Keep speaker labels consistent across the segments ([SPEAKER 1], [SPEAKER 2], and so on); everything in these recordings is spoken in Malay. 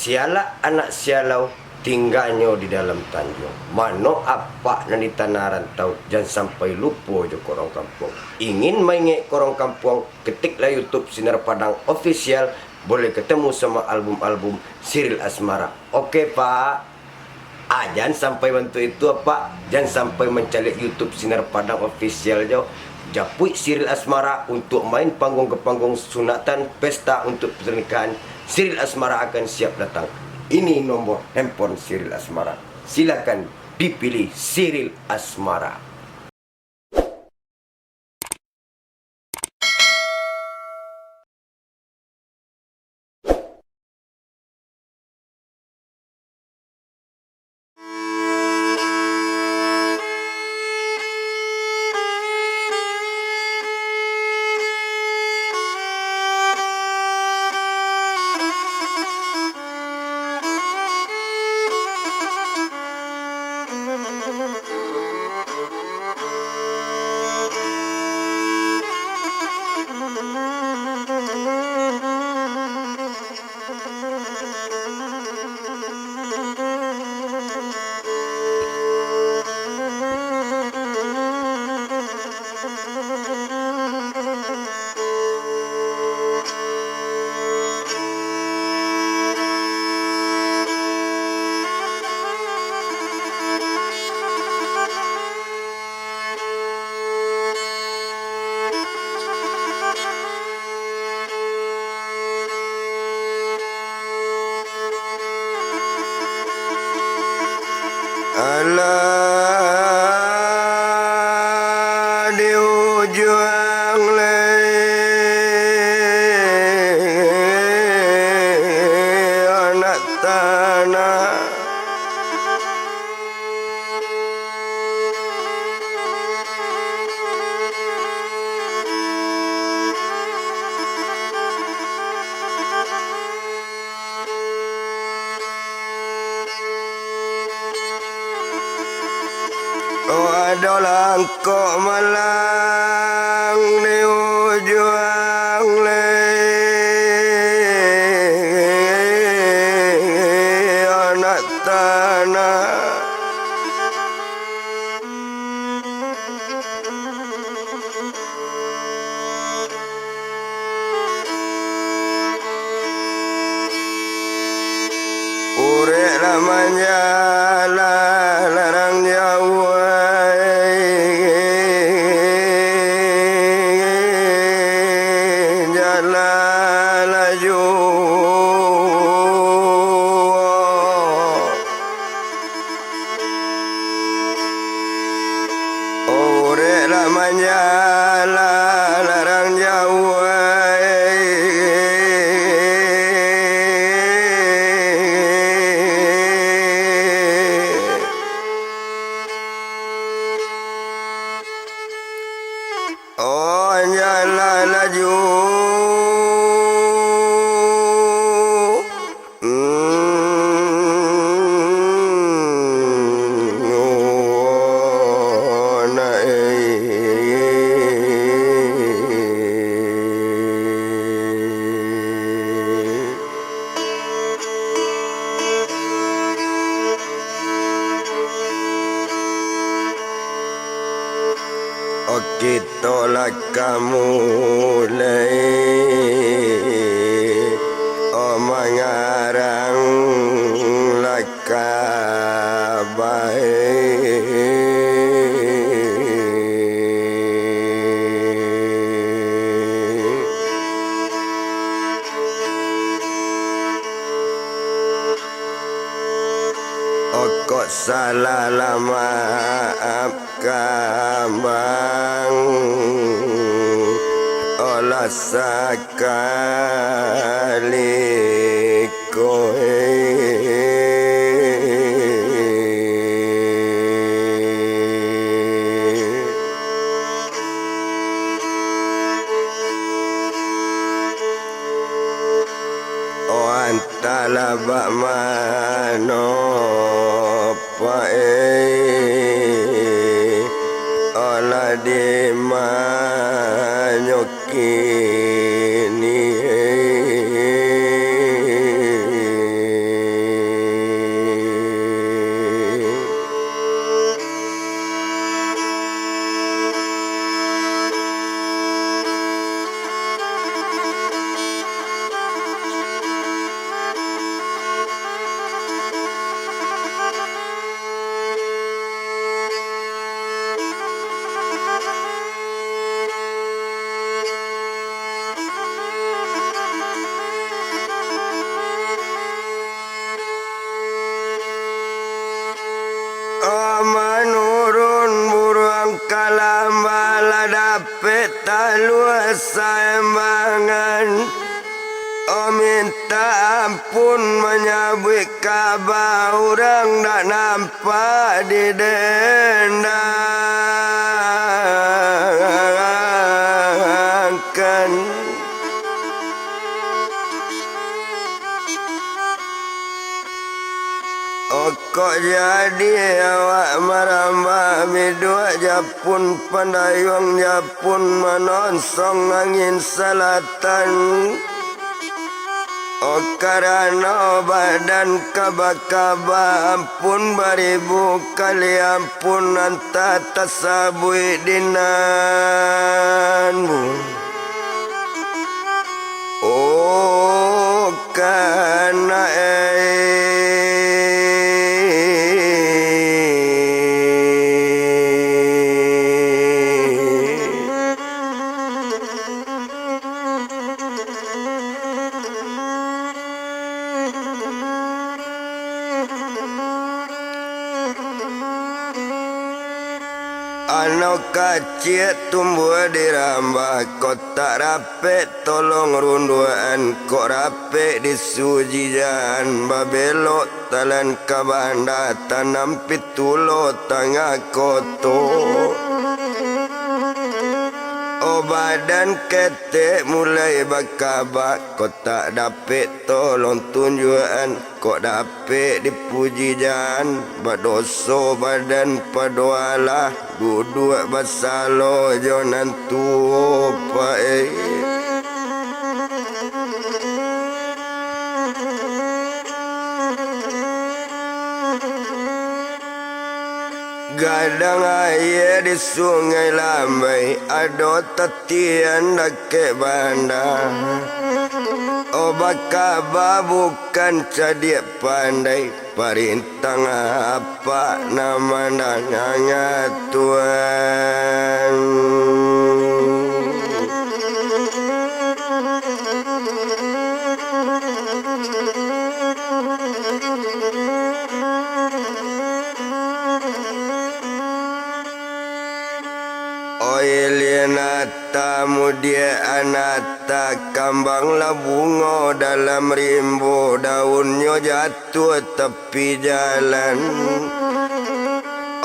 [SPEAKER 1] siala anak sialau tinggalnya di dalam tanjung. Mano apa nan di tanah rantau, jangan sampai lupa je korang kampung. Ingin main korang kampung, ketiklah YouTube Sinar Padang Official, boleh ketemu sama album-album Siril Asmara. Oke Pak. Jangan sampai bantu itu apa, jangan sampai mencari YouTube Sinar Padang Official jauh. Japui Siril Asmara untuk main panggung ke panggung sunatan, pesta untuk pernikahan. Siril Asmara akan siap datang. Ini nomor handphone Siril Asmara. Silakan dipilih Siril Asmara. Alah di ujung anak tanah, ada langkok malang di ujung anak tanah. Urek namanya larang Jawa, jalan laju. Urek namanya larang Jawa, jalan laju. Kita lah kamu mengarang laka baik. Kok salah lama maafkan bang, olah sekali kowe. Antara bak mano olah di manyokini. kalambala dapet talua saembangan. Oh minta ampun menyabui kabar orang tak nampak di dendangkan. Oh kok jadi awak merambah bidua Japun pandayung Japun menonsong angin selatan. Oh karena badan kaba-kaba ampun beribu kali ampun anta tasabui dinanmu. Oh karena anak kecil tumbuh di rambah kotak rapet tolong runduan kok rapet di sujian babelok talan kabanda tanam pitulo tangga kotor. Oh badan ketek mulai bakabak kok tak dapet tolong tunjuan kok dapet dipuji jan badoso badan padoalah duduk basalo jonan tuo pae. Gadang air di sungai lambai ado tatian dake banda. Oh bakaba bukan cadia pandai parintang apa nama nanya Tuhan. Elianata mudia anata kambang labungo dalam rimbo daunnya jatuh tepi jalan.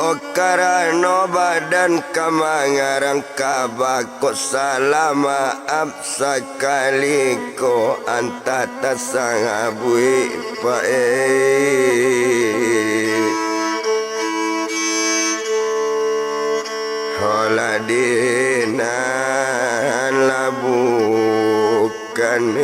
[SPEAKER 1] Oh karena badan kamangarang kabakot salah maaf sekali ko antata sang abui pae. Holadinan labukan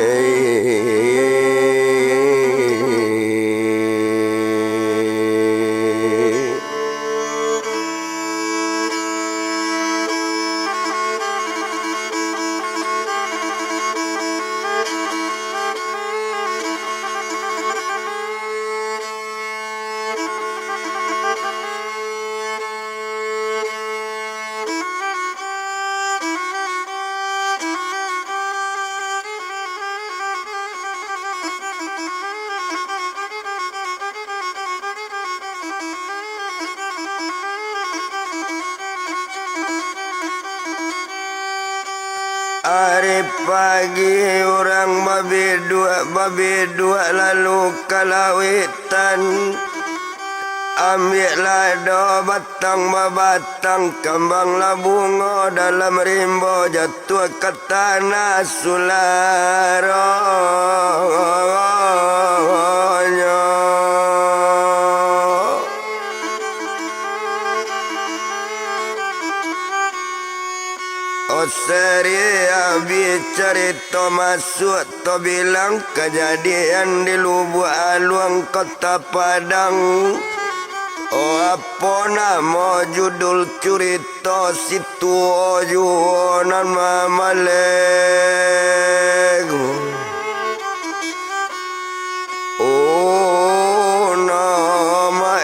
[SPEAKER 1] hari pagi orang babi dua lalu kalawitan. Ambillah do batang babatang kambang labungo dalam rimbo jatuh ke tanah sularonya. Oh seria bicarita masuk to bilang kejadian di lubuk aluang kota Padang. Oh apa nama judul cerita situ ojuonan mamalegu. Oh nama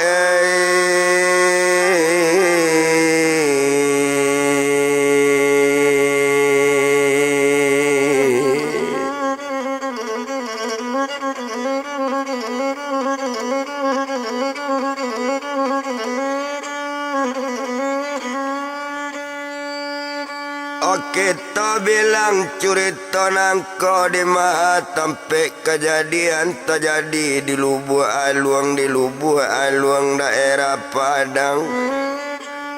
[SPEAKER 1] Oke, to bilang cerita nangko di mah tempe kejadian terjadi di Lubuk Aluang daerah Padang.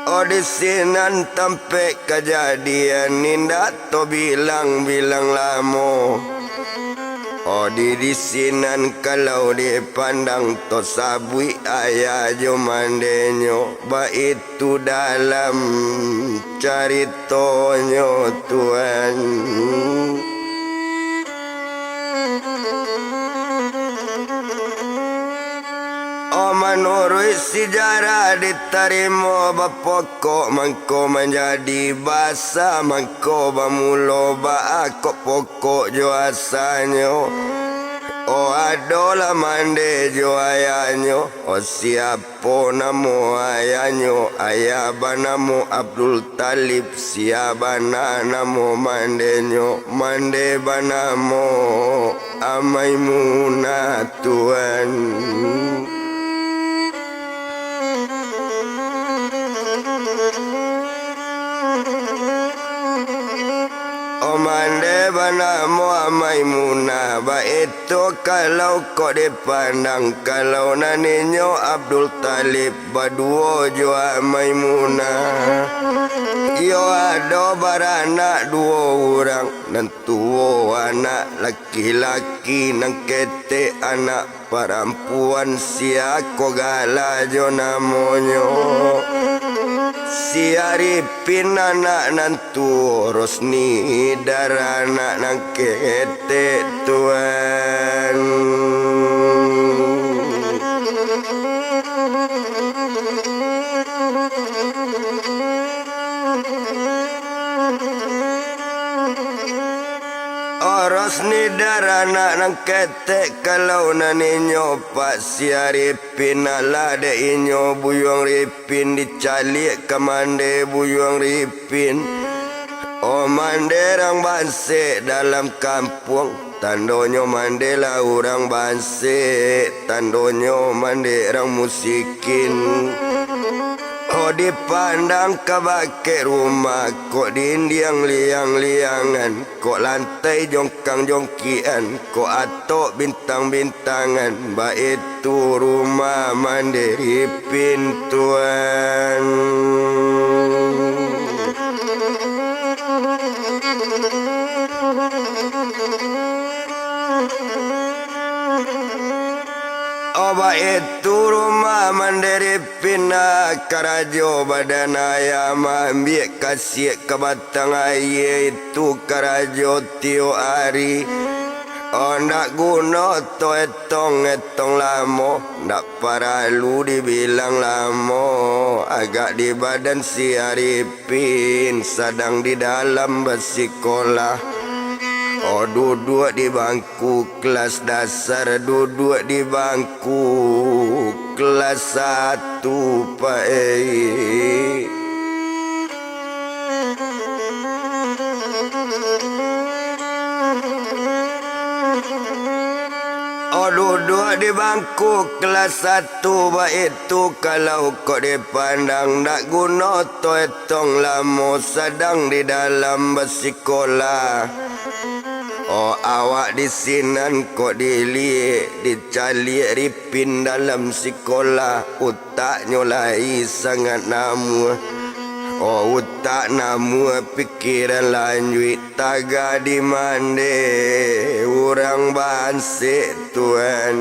[SPEAKER 1] Oh di sinan tempe kejadian ninda to bilang lamo. Oh di sinan kalau dipandang to sabui ayah jo mandenyo ba itu dalam caritonyo Tuhan. Oh menurut sejarah diterima bapokok mangko menjadi basa mangko bamulo baakok pokok jo asanyo. Oh adola mande jo ayanyo. Oh siapa namo ayanyo. Ayah banamu Abdul Talib. Siapa namo mandenyo. Mande banamo Amaimuna Tuhan. Oh mande banamo Amaimuna. Ba itu kalau kau dipandang. Kalau naninyo Abdul Talib. Baduo jo Amaimuna. Yo ada baranak dua orang. Dan tua anak laki-laki. Nang kete anak perempuan. Siako gala jo namonyo. Si Arifin anak nantu Rosni darana nang kete Tuhan. Rosni darana nang kete kalau naninyo Pak si Arifin ala de inyo buyong Ripin dicalik ke mande buyong Ripin. Oh mande rang banse dalam kampung. Tandonyo mande lah orang banse. Tandonyo mande rang musikin. Oh dipandang ke bake rumah. Kok dindiang liang-liangan. Kok lantai jongkang-jongkian. Kok atok bintang-bintangan. Ba itu rumah mandiri pintuan. Oba itu rumah mandiri pina karajo badan ayam ambil kasih ke batang air itu karajo tio ari. Oh nak guna to etong lamo. Nak paralu dibilang lamo. Agak di badan si Arifin sedang di dalam bersikolah. Oh duduk di bangku kelas dasar. Duduk di bangku kelas 1 Pak. Oh duduk di bangku kelas 1 ba itu kalau kau dipandang nak guna to etong lamo sedang di dalam bersikolah. Oh awak di sinan kok dilihat dicalik Ripin dalam sekolah. Utaknya lai sangat namu. Oh utak namu pikiran lanjut. Taga di mande orang bansik Tuhan.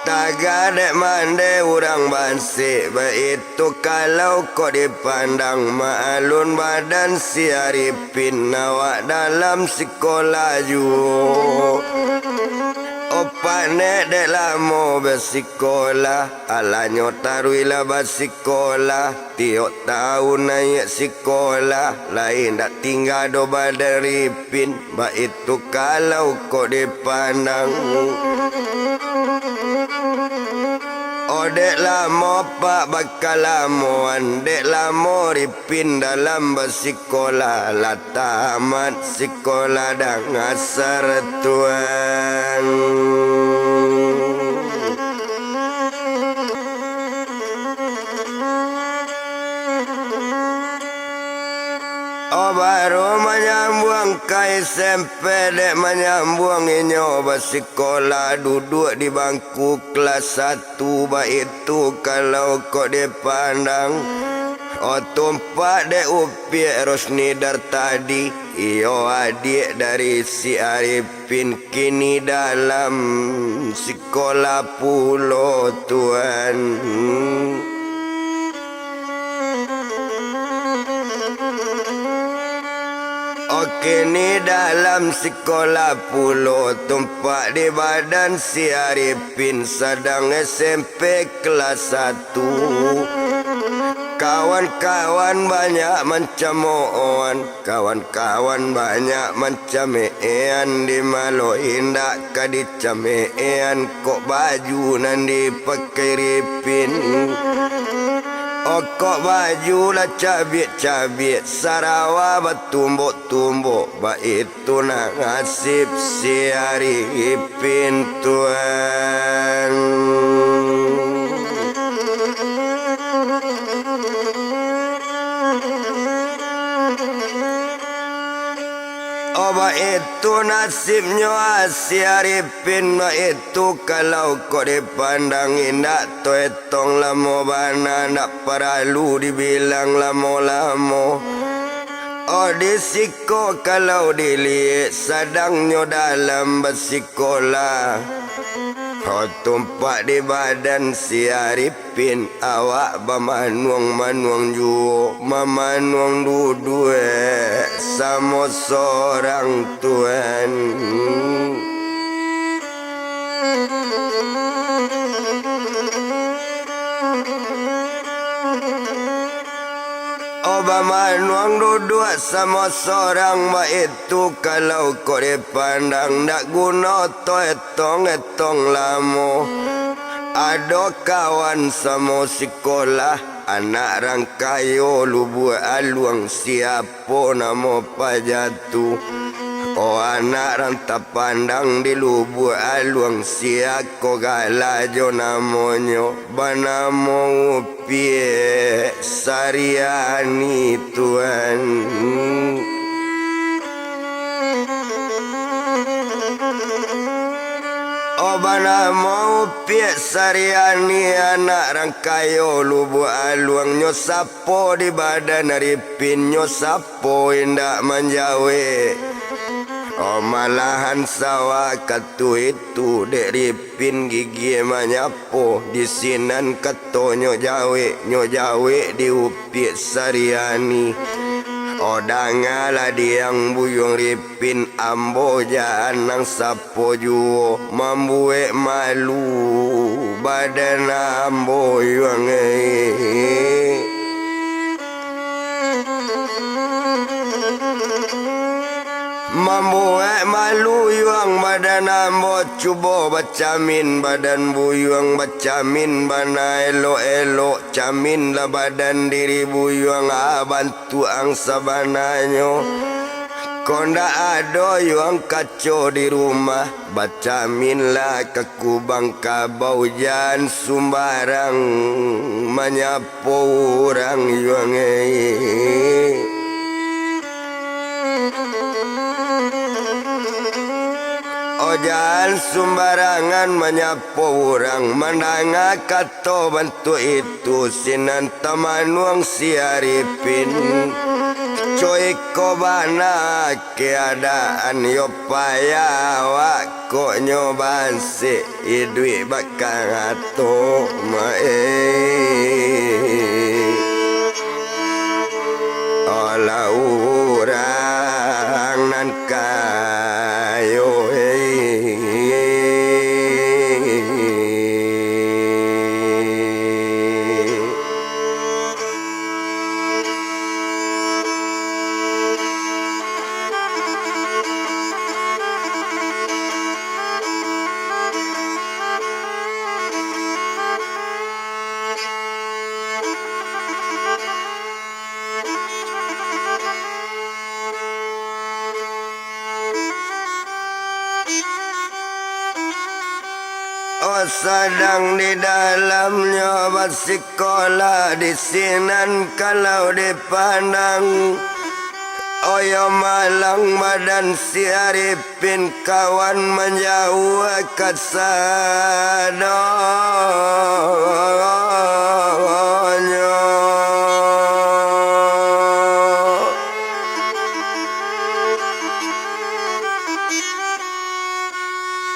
[SPEAKER 1] Taga dek mande orang bansik. Itu kalau kau dipandang maalun badan si Arifin awak dalam sekolah juga. Opak nek dek lama bersikolah. Alanyo taruilah bersikolah. Tiok tahun naik sekolah. Lain tak tinggal do badan Ripin. Ba itu kalau kau dipandang. Oh dek lama pak bakal lamuan. Dek lama Ripin dalam bersikolah. Lah tamat sekolah dah ngasar Tuhan. baru menyambung kai SMP dek menyambung inyo sekolah duduk di bangku kelas 1 itu kalau kok dipandang tumpak dek Upiak Rosni dar tadi iyo adik dari si Arifin kini dalam sekolah pulau tuan. Kini dalam sekolah pulau tumpak di badan si Arifin sedang SMP kelas 1. Kawan-kawan banyak macam on, kawan-kawan banyak macam di malu indak kadi camean kok baju nan dipakai Ripin. Kok baju lah cabik-cabik Sarawak bertumbuk-tumbuk Ba itu nak ngasip si Arifin tuan. Ba itu nasibnya si Arifin. Ba itu kalau kau dipandang indah to etong lamo bana nak perlu dibilang lamo-lamo. Disiko kalau dilihat sedangnya dalam bersikolah. Tumpak di badan si Arifin awak bermanuang-manuang juo memanuang dua sama seorang tuan. Manuang duduk sama seorang ma itu kalau kau dipandang tak guna to etong-etong lamo. Ada kawan sama sekolah anak rangkayo lubu aluang siapa nama pajatu. Anak ranta pandang di lubu aluang siako galajo namanya banamo Upiak Sariani tuan. Banamo Upiak Sariani anak rangkayo lubu aluang nyosapo di badan Arifin nyosapo indak menjawe. Malahan sawah katu itu dek Ripin gigi manyapo di sinan kato nyojawe di Upiak Sariani. Dangalah diang buyung Ripin amboja nang sapo juo mambuek malu badan amboyang Mambuek malu yuang badan ambo cuba bacamin badan buyuang bacamin bana elok-elok camin lah badan diri buyuang bantu ang sabananyo. Konda ada yuang kacau di rumah bacamin lah ke kubang kabau jan sumbarang menyapu orang yuang Jangan sembarangan menyapu orang Mandanga kato bantu itu Sinan tamanuang si Arifin Coy ko bana keadaan yo payah Wak ko nyoban si idwi bakang ato Olah urang nan kayo sedang di dalamnya bersekolah di sinan kalau dipandang Oyo malang badan si Arifin kawan menjauh kesadonyo.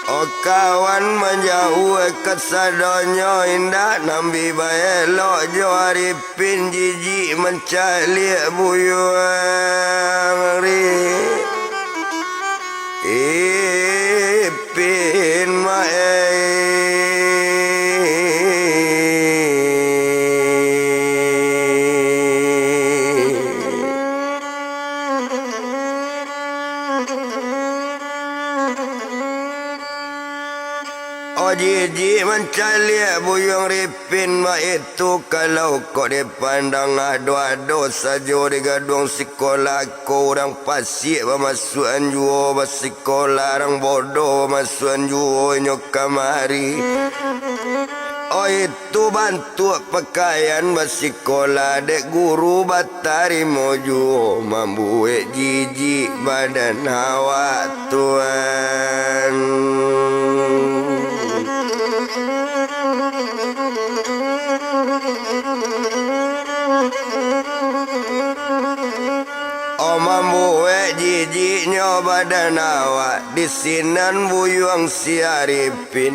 [SPEAKER 1] O kawan menjauh kesadonyo indah nambi baelo jo Arifin jijik mencalik buyuang ri Ipin mae Jiji mencalik buyung Ripin mak itu kalau kau dipandang ado-ado saja di gadung sekolah kau orang pasik bermasukan juo bersekolah orang bodoh bermasukan juo nyok kamari. Oh itu bantu pakaian bersekolah dek guru batari mojo membuat jiji badan awak tuan. Mambuwe jijiknya badan awak di sinan buyuang si Arifin.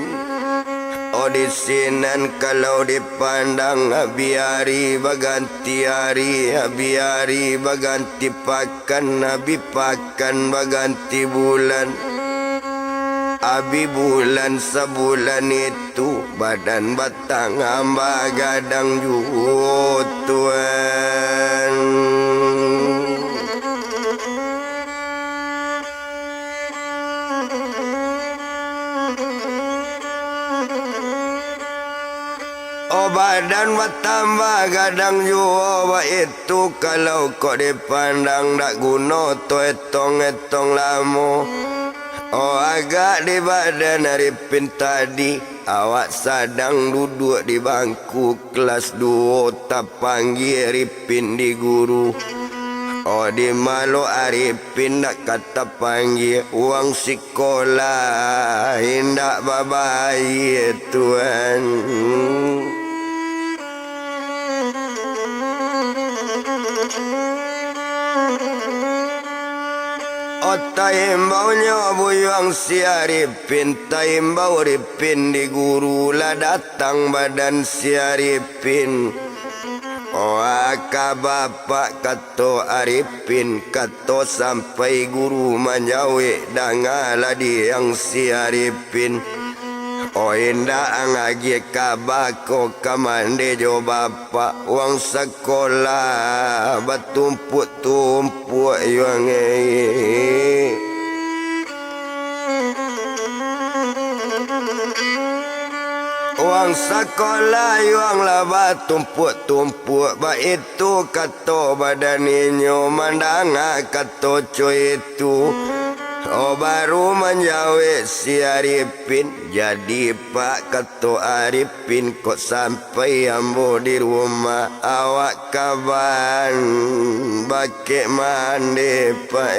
[SPEAKER 1] Oh di sinan kalau dipandang biari baganti hari, biari baganti pakan, nabi pakan baganti bulan. Abi bulan sebulan itu badan batang hamba gadang jutuan. Oh badan bertambah gadang jua itu kalau kau dipandang tak guna tu etong-etong lama. Oh agak di badan Arifin tadi awak sedang duduk di bangku kelas 2 tak panggil Arifin di guru. Oh di malu Arifin nak kata panggil uang sekolah hendak babai tuan. O taimbaunya buyuang si Arifin, taimbau Arifin di guru lah datang badan si Arifin. O aka bapak kato Arifin, kato sampai guru menjauh dangalah diang si Arifin. O indah angagi kabako kamande jo bapak uang sekolah batumpuk-tumpuk yuang uang sekolah yuang lah batumpuk-tumpuk ba itu kato badaninyo mandanga kato coy itu. Oh baru menjauh si Arifin. Jadi pak kato Arifin kok sampai ambo di rumah awak kaban bake mandi pak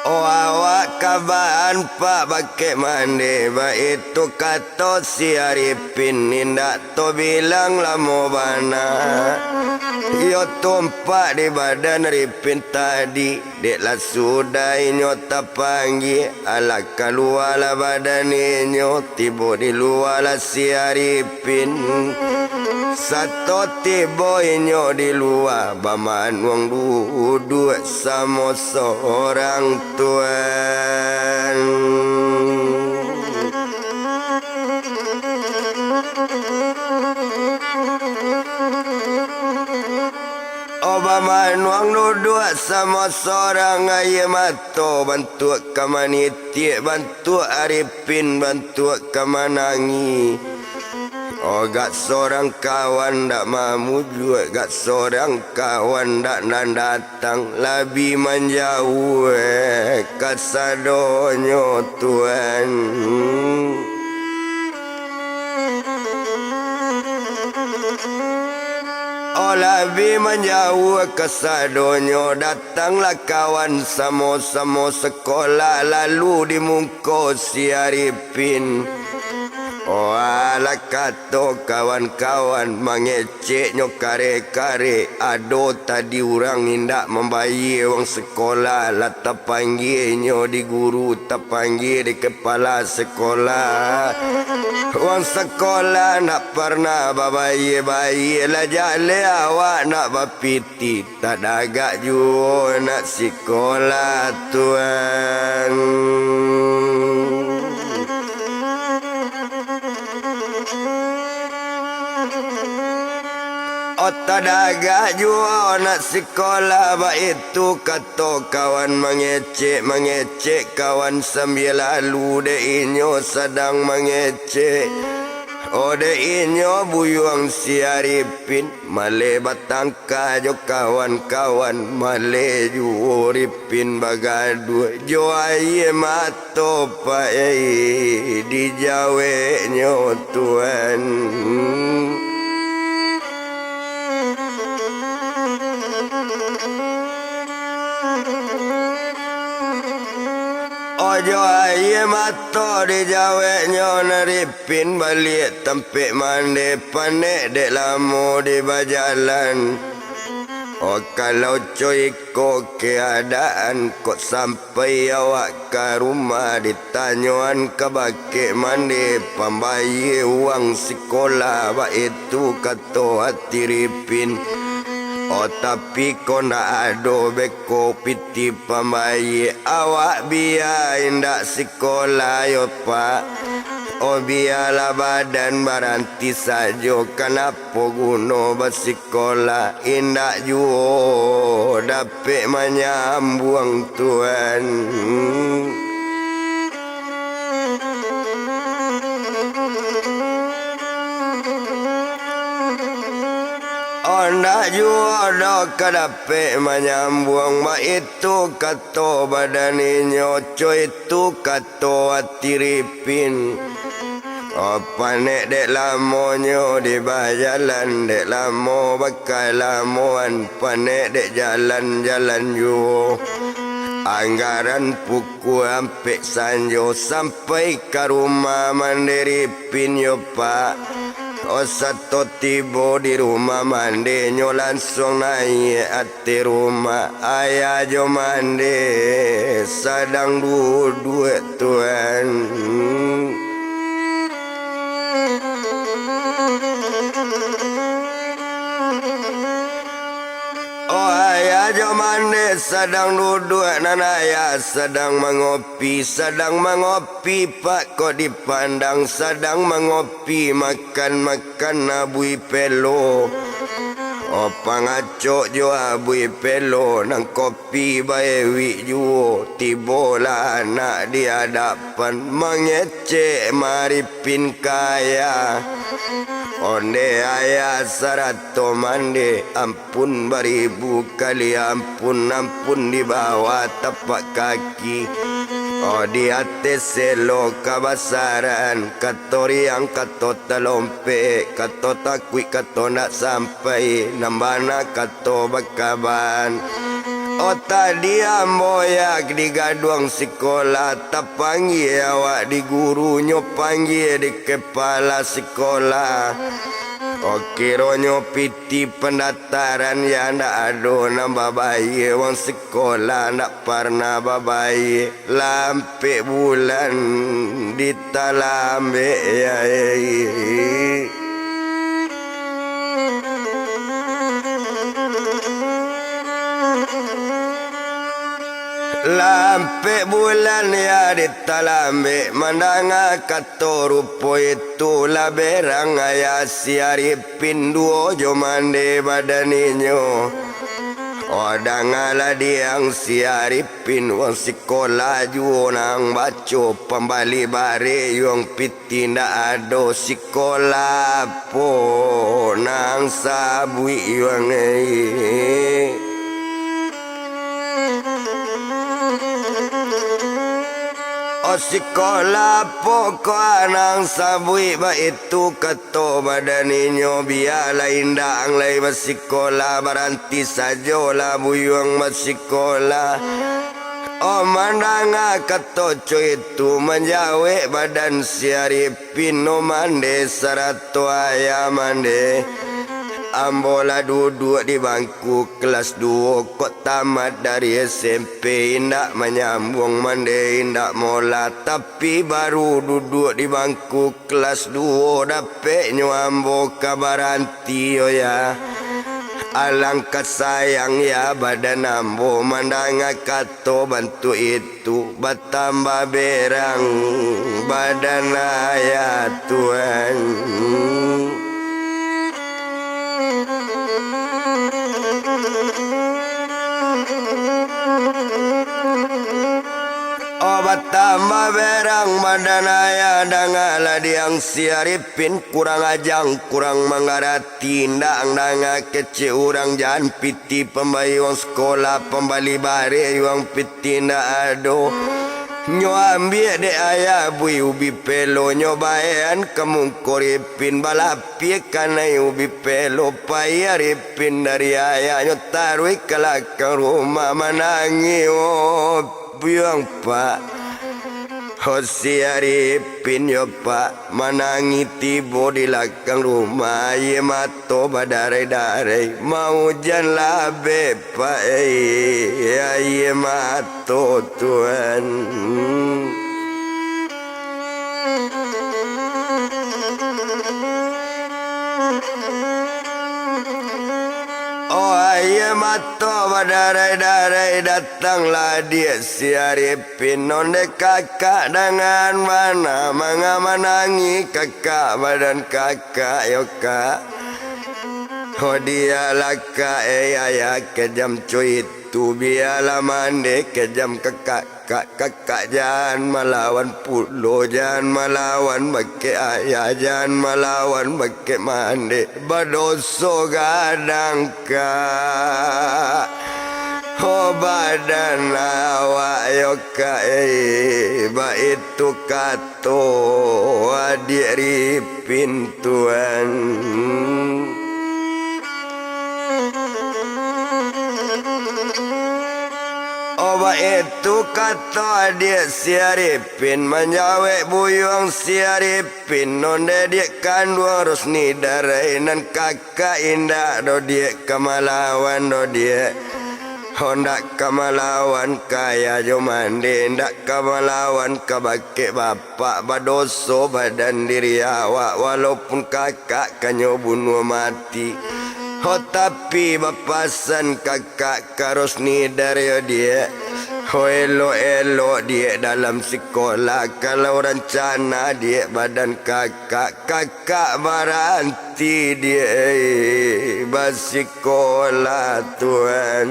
[SPEAKER 1] Oh awak kaban pak bake mandi ba itu kato si Arifin indak to bilang lamo bana. Yo tumpak di badan Arifin tadi deklah sudah nyota panggil ala keluar lah badan inyo tibo di luar lah si Arifin. Satu tibo inyo di luar baman wong duduk sama seorang tuan. Baman wang duduk sama seorang ayah mato bantu kamaniti bantu Arifin bantu kamanangi. Oh gak seorang kawan dak mamu juga gak seorang kawan dak nan datang lebih menjauh kasadonyo tuan. Labi menjauh kesadonyo, datanglah kawan samo-samo sekolah, lalu dimungko si Arifin. Ala kato kawan-kawan mengeceknyo kare-kare, ado tadi orang nindak membayar wang sekolah, lah terpanggilnyo di guru, terpanggil di kepala sekolah. Wang sekolah nak pernah babayar-bayar lah, jale awak nak bapiti, tak dagak juga nak sekolah tuan. Tak daga jua nak sekolah, baik itu kata kawan mengecek kawan sambil lalu de inyo sedang mengecek. De inyo buyuang si Arifin, male batangka jo kawan-kawan, male ju Arifin bagadu jo aye mato pae di jawe nyo tuan. Ojo aye mato di jawe nyo Arifin, balik tempe mande panek dek lamo di bajalan. Kalau coy ko keadaan kok sampai awak ke rumah, ditanyoan ke bake mandi pembayi uang sekolah, bak itu kata hati Arifin. Tapi kau nak ado beko piti pembayi, awak biar indak sekolah yo pak. Biarlah badan baranti saja, kenapa guna bersikolah, indak juo dapat menyambung tuan. Ndak jua dak kadape menyambung, mak itu kata badan inyo, coy itu kata hati Arifin. Panek dek lamonyo di bajalan, dek lamo bakal lamuan, panek dek jalan-jalan yo. Anggaran pukul hampir sanjo, sampai ke rumah mandiri Arifin yo pak. Satu tiba di rumah mandi nyo, langsung naik hati rumah. Ayah jo mandi sedang duduk tuan. Ayah jo mandi sedang duduk, dan ayah sedang mengopi pak, kok dipandang sedang mengopi, makan abui pelo. Pangacok jo abui pelo, nang kopi baewi juo, tibola anak di hadapan mengecek Arifin kaya. Onde ayah sarato mande, ampun beribu kali ampun, ampun di bawah tapak kaki. Di atas selo kabasaran, katori yang kato telompe, kato takwi kato nak sampai, nambana kato bakaban. Tadi amboyak di gaduang sekolah, tak panggil awak di gurunya, panggil di kepala sekolah. Kironyo piti pendaftaran ya ndak ado nambah bayi, wang sekolah ndak pernah babayi. Lampe bulan ditalambe ya. Lampe bulan ya ditalambe, mandanga kato rupo itu lah berang ayah si Arifin duo jo mande badaninyo. Dangalah diang si Arifin wang sekolah juo nang baco pembali bare yung piti ndak ado sekolah po nang sabui yung O sekolah pokok anang sabui ba itu kato badaninyo biarlah indah anglai masikola baranti sajola buyuang masikola. O mandanga kato itu menjawe badan siaripin no mande sarato ayam mande. Ambola duduk di bangku kelas 2 kok tamat dari SMP indak menyambung mande indak mola tapi baru duduk di bangku kelas 2 dapet nyambo kabaranti yo ya alangkah sayang ya badan ambo mandanga kato bantu itu bertambah berang badan ayah Tuhan. Obat tambah berang badan ayah dangala diang siaripin kurang ajang kurang mengarati ndang danga kece urang jan piti pembayi wang sekolah pembali bare wang piti nda ado nyo ambil de ayah bui ubi pelo nyobayan kamu koripin balapi kanai ubi pelo payaripin dari ayah nyo tarui kelakang rumah menangi buyang pak Hosiaripin yo pak menangi tibo di lakang rumah ye mato badarai-darai mau jan labe pak ye mato Tuhan. Oh ayah mato badarai-darai datanglah dia siaripin nonde kakak dengan mana mengamanangi kakak badan kakak yo kak. Oh dia laka ayah kejam cuy itu biarlah mande kejam kakak jangan melawan pulo jangan melawan bake ayah jangan melawan bake mande badoso gadang kak. Oh badan awak yo kak ba itu kato adik ripin Tuhan. Oba itu kata dia siaripin menjawe buyuang siaripin nonde dia kandu harus ni darai nan kakak indah do dia kemalawan do dia hondak kemalawan kaya jo mandi ndak kemalawan kabake bapak badoso badan diri awak walaupun kakak kanyo bunuh mati. Oh tapi bapasan kakak karus ni dari dia. Oh elok-elok dia dalam sekolah. Kalau rencana dia badan kakak baranti dia basikola Tuhan.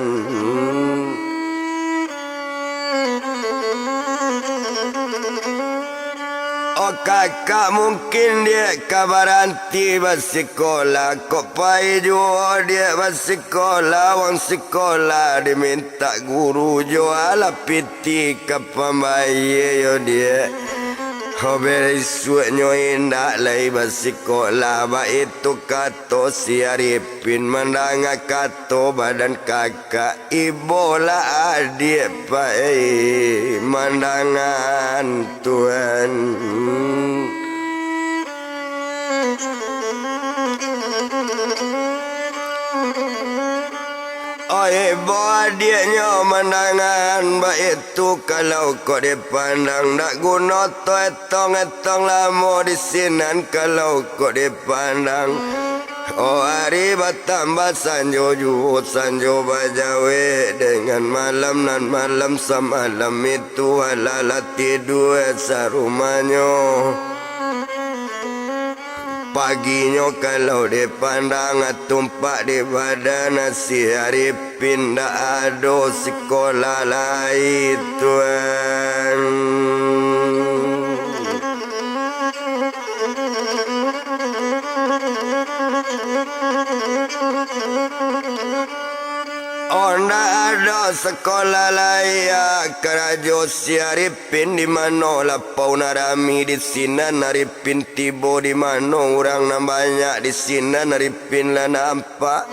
[SPEAKER 1] Oh kakak mungkin dia kabaranti basikola kok pai jual dia basikola wang sekolah diminta guru jual piti ke pembayi yo dia. Oh berisuknya indah lai basikola ba itu kato siaripin mendanga kato badan kakak ibola adik pai mandangan Tuhan. Oh ibu adiknya menangan baik itu kalau kau dipandang tak guna tu etong lama di sinan kalau kau dipandang. Oh hari bertambah sanjo bajawe dengan malam nan malam semalam itu halala tidur sarumanya. Paginya kalau dipandang tumpak di badan si hari pindah ado sekolah lain Tuhan. ndak ada sekolah layak kerajo siaripin di mano lapau narami di sina naripin tibo di mano orang na banyak di sina naripin lah nampak.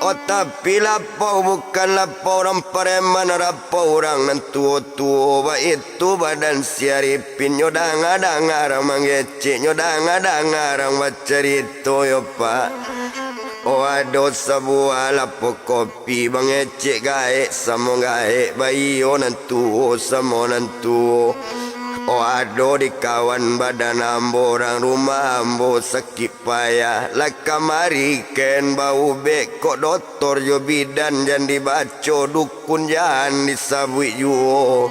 [SPEAKER 1] Oh tapi lapau bukan lapau orang pareman, lapau orang nan tua-tua. Ba itu badan siaripin nyodang-adang mangecek, nyodang-adang bacarito yo pak. Oh ada sebuah lapau kopi bangecek gaek sama gaek bayo nan tua sama nan tua. Oh ado di kawan badan ambo orang rumah ambo sakit payah laka mari ken bau bek kok doktor yo bidan jan dibaco dukun jan disabui juo.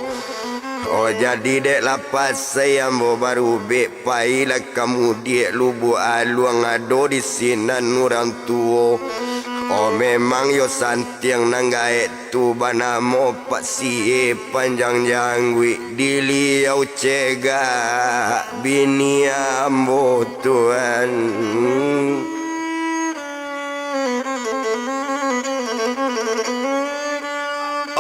[SPEAKER 1] Oh jadi dek lapas saya ambo baru bek pai laka mudiek lubu aluang ado di sinan orang tuo. Oh memang yo santiang nanggaek tu banamo pak si panjang jangwi diliau cegah bini ambo tuan.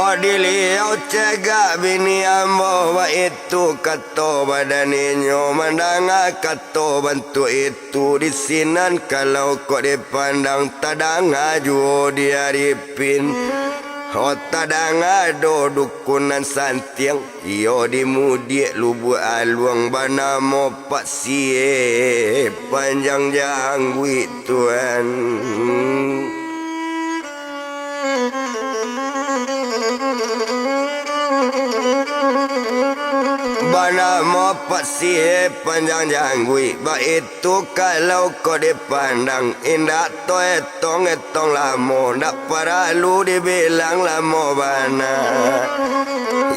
[SPEAKER 1] Oh diliau cegah bini ambo wa itu kato badaninyo mandanga kato bantu itu di sinan kalau kok dipandang tadang ajo diaripin. Oh tadang ado dukunan santiang iyo dimudiek lubu aluang banamo pak sie panjang jangwi tuan. Bana mo pasi panjang jangwi ba itu kalau kau dipandang indah to etong lamo nak paralu dibilang lamo bana.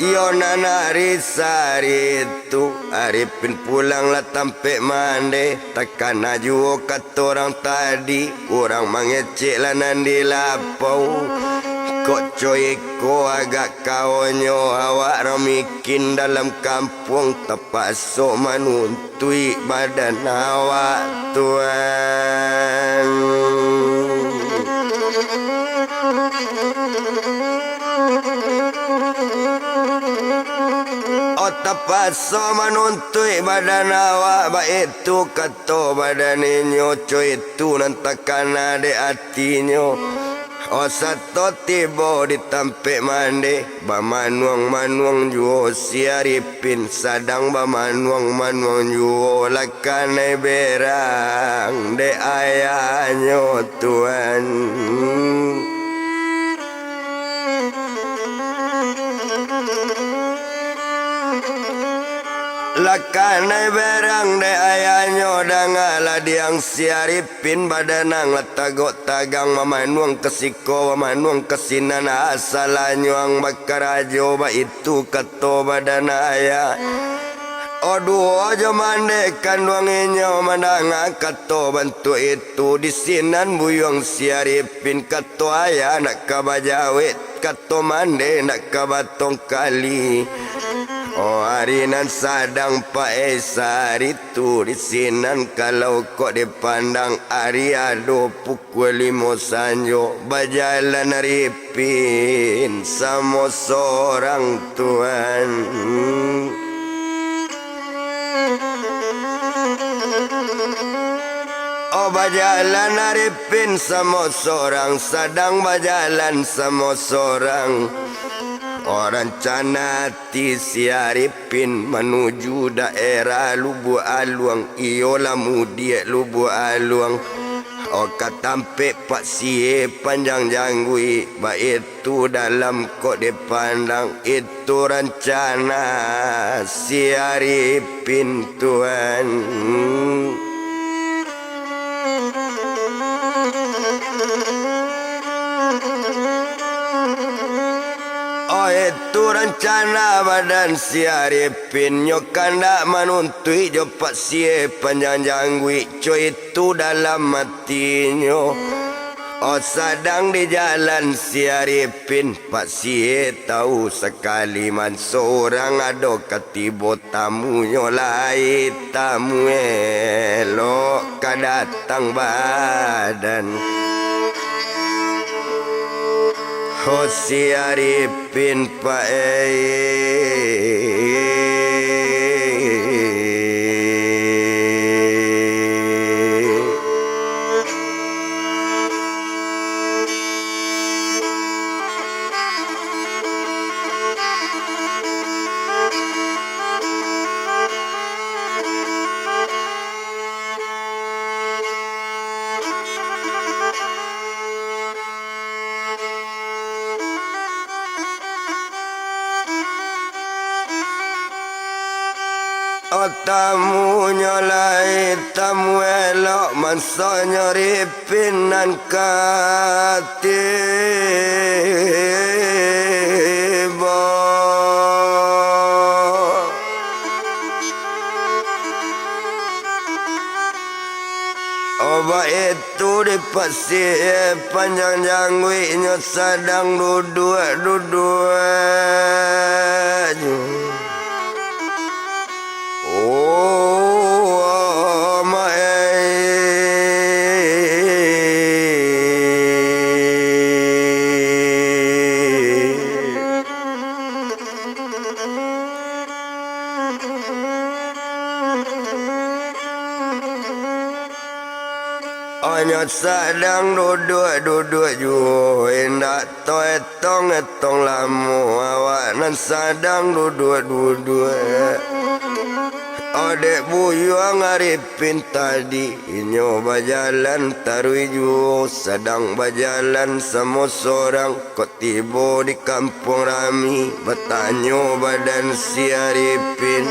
[SPEAKER 1] Yo nanari sari itu aripin pulang lah tampe mande takkan aju kata orang tadi orang mangecek lah nandi lapau. Kok coy ko agak kaonyo awak ramikin dalam kampung terpasok manuntui badan awak tuan. Oh terpasok manuntui badan awak ba itu kato badan inyo coy itu nantakan ada hatinya. Oh satu tiba ditampe mande bamanuang juo siaripin sadang bamanuang juo lakane berang de ayahnya tuan. Lakane berang de ayahnya dangala diang siaripin badanang latagok tagang mamanuang kesiko mamanuang kesinan asalanyuang bakarajo ba itu kato badan ayah. Oduh aja mandekan wanginya mandanga kato bantu itu di sinan buyong siaripin kato ayah nak kabajawet kato mande nak kabatong kali. Oh harinan sadang Pak Esa itu di sinan kalau kok dipandang hari ado pukul 5 sanjo bajalan aripin sama seorang tuan. Oh bajalan aripin sama seorang sadang bajalan sama seorang. Orang canati siaripin menuju daerah Lubu Aluang iolah mudiek Lubu Aluang. Oh katampe pak sie panjang jangwi ba itu dalam kok dipandang itu rencana siaripin tuan. Oh itu rencana badan siaripin nyokan dak manuntui jo pak sie panjang jangwi co itu dalam matinyo. Oh sadang di jalan siaripin pak sie tahu sekali man seorang ado ketibo tamunyo lai tamu elok kadatang badan. Hosiaripin tamu nyolai tamu elok masa nyoripinan katiba oba itu dipasi panjang jangwinya sedang duduk-duduk hanya sedang duduk-duduk jauh hendak etong lamu awak nan sedang duduk-duduk adek buyang Arifin tadi nyoba jalan tarui jauh sedang berjalan sama seorang kok tiba di kampung rami bertanya badan si Arifin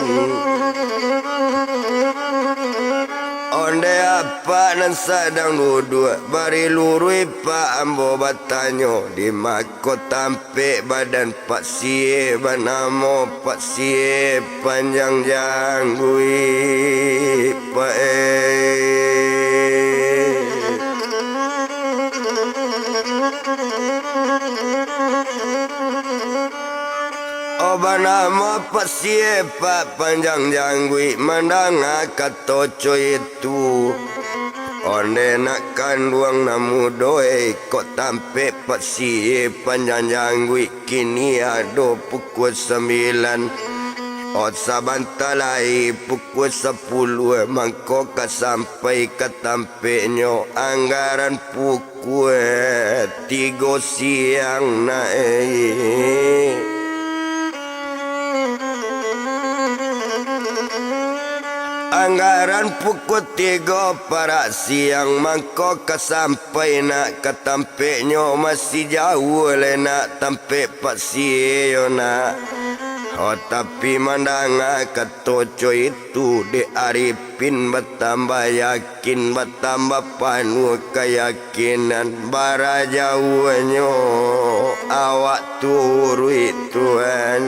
[SPEAKER 1] onde apa nan sedang duduk bari lurui pak ambo bertanya di mako tampe badan pak sie banamo pak sie panjang janggui pak nama pak siapa panjang janggui mandang kata coy itu onde nak kanduang namu doe kok tampe pak siapa panjang janggui kini ada pukul 9 sabantalai pukul 10 mangko ka sampai ke tampeknya anggaran pukul 3 siang naik anggaran pukul 3 para siang mangko kesampai nak ketampeknya masih jauh le nak tampe pak siyo nak tapi mandang ketoco itu di Arifin bertambah yakin bertambah penuh keyakinan bara jauhnya awak turui Tuhan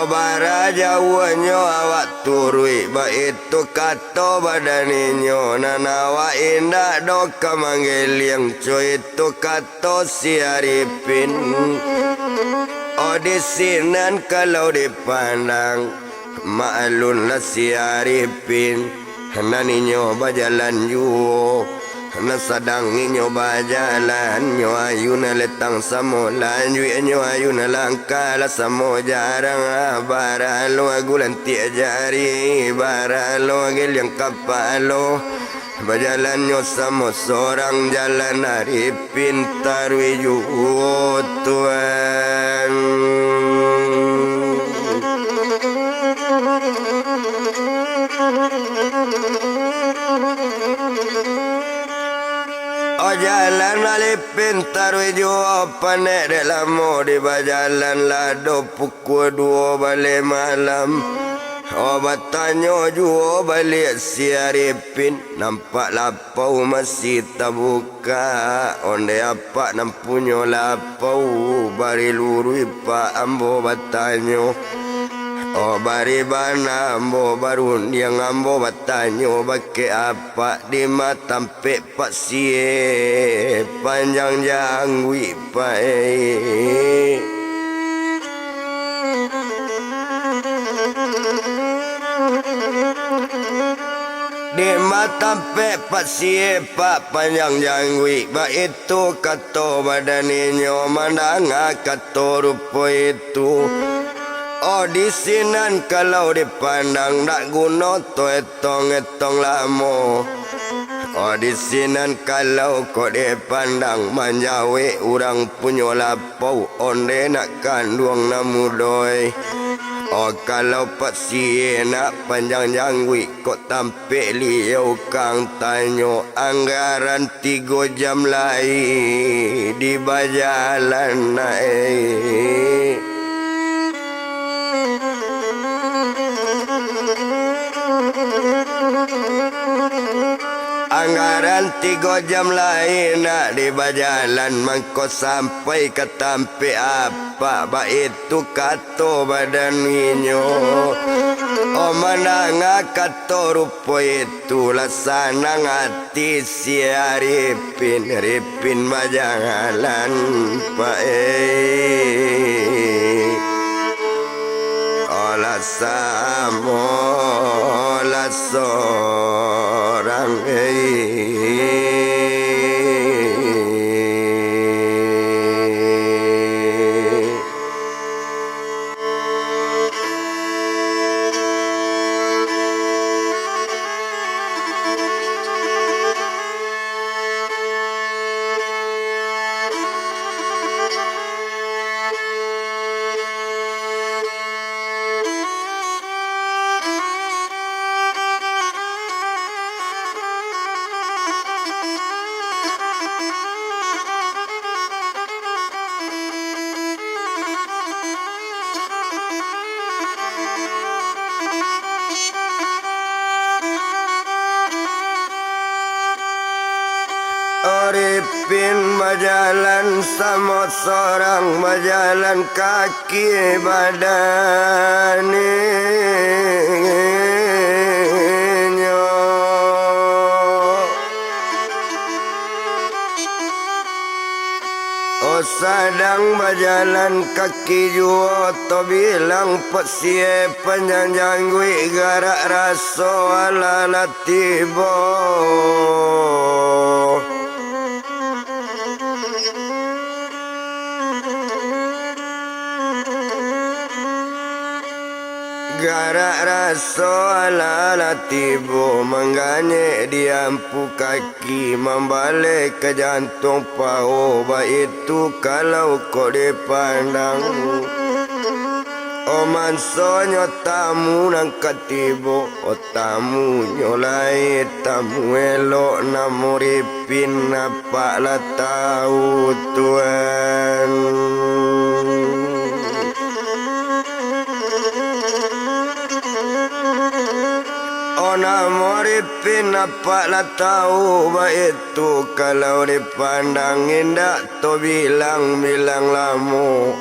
[SPEAKER 1] bara jauhnya awak turui itu kata badaninyo nanawa indah doka manggil yang coy itu kata si Arifin di sinan kalau dipandang maklun lah si Arifin naninyo bajalan juga na sadang inyo bajalan nyo ayuna letang samo lanjui nyo ayuna langkala samo jarang baralo agulan tiak jari baralo giliang kapalo bajalan nyo samo sorang jalan Arifin tarui juhu Tuhan jalan Arifin tarui jual panek dalam di bajalan lado pukul 2 balik malam bertanya jual balik si Arifin nampak lapau masih tak buka onde apa nampunya lapau bari lurui pak ambo bertanya bari bana ambo baru yang ambo bertanya pakai apa di mata tampe pak sie panjang janggui pak Di mata pe pasie pak panjang jangwi ba itu kato badaninyo mandanga kato rupo itu. Oh di sinan kalau dipandang dak guno to etong lamo. Oh di sinan kalau kau dipandang manjawe urang punyo lapau onde nak kandung namudoi. Oh kalau pasie nak panjang jangwi kok tampe liau kang tanyo anggaran 3 jam lai di bajalan naik. Anggaran 3 jam lain nak di bajalan mangko sampai ke tampe apa ba itu kato badan winyo. Oh mananga kato rupo itu lasana ngati si ripin bajalan pa olah samo olah sorang Oripin berjalan sama seorang berjalan kaki badannya. Oh sedang berjalan kaki jua to bilang pesie penjanjangwi garak raso ala latibo. Garak raso ala latibo menggane diampu kaki membalik ke jantung paho ba itu kalau kau dipandang. O mansonyo tamu nang katibo o tamu nyolai tamu elok namuripin apa lah tahu Tuhan. Namoripin apa lah tahu ba itu kalau dipandang indah to bilang lamu.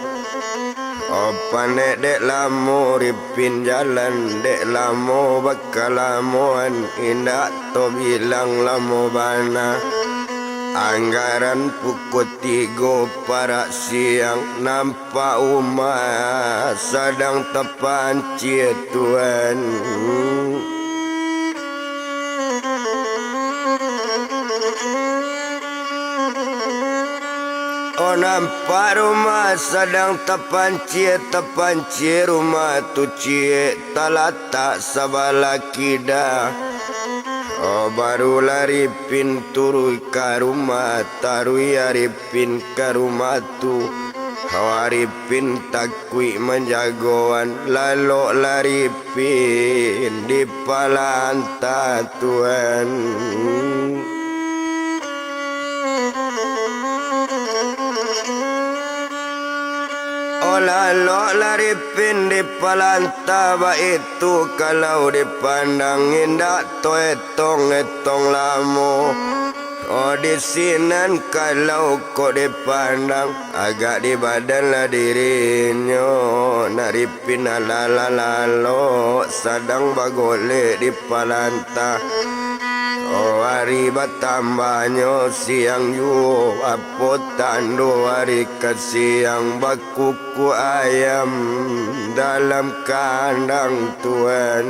[SPEAKER 1] Apa nek dek lamu ripin jalan dek lamu bakal lamuan indah to bilang lamu bana. Anggaran pukul 3 para siang nampak umat sedang terpancit Tuhan. Oh nampak rumah sedang terpancir rumah tu cik tak sabala kida. Oh baru lari pin turui ke rumah tarui aripin ke rumah tu. Hawaripin takui menjagoan lalu lari pin di palanta Tuhan. Lalu lari pin di palanta ba itu kalau dipandang indah to etong lamo. Oh di sinan kalau kau dipandang agak di badan lah dirinya. Naripin alalalo sedang bagole di palanta. Oh hari bertambahnya siang yu apa tando hari ke siang bakuku ayam dalam kandang Tuhan.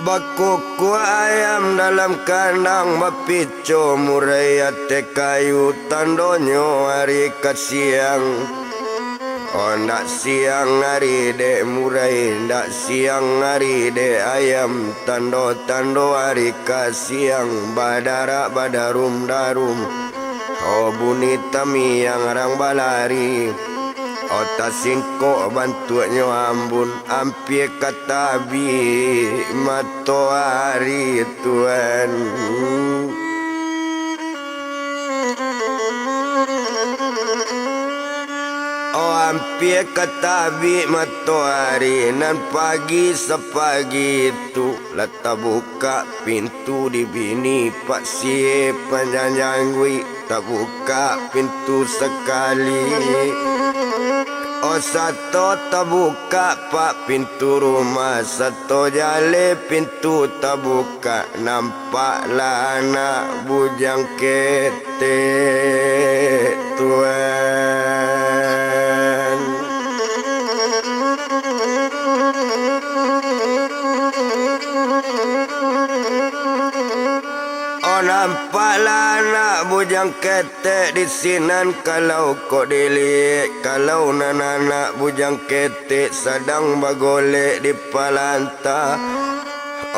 [SPEAKER 1] Bakuku ayam dalam kandang mapico murai ate kayu tandonyo hari kat siang. Oh ndak siang hari de murai, ndak siang hari de ayam tando hari kat siang badara badarum darum. Oh bunyi tami yang orang balari. Ota singko bantuannya ambun ampie katabi mato hari Tuhan. Oh ampie katabi mato hari nan pagi sepagi itu lata buka pintu di bini pak si panjanjangui tak buka pintu sekali. Oh satu terbuka pak pintu rumah, satu jale pintu terbuka, nampaklah anak bujang ketek Tuhan. Oh nampaklah anak bujang ketek di sinan kalau kok dilik. Kalau anak bujang ketek sedang bagolek di palanta.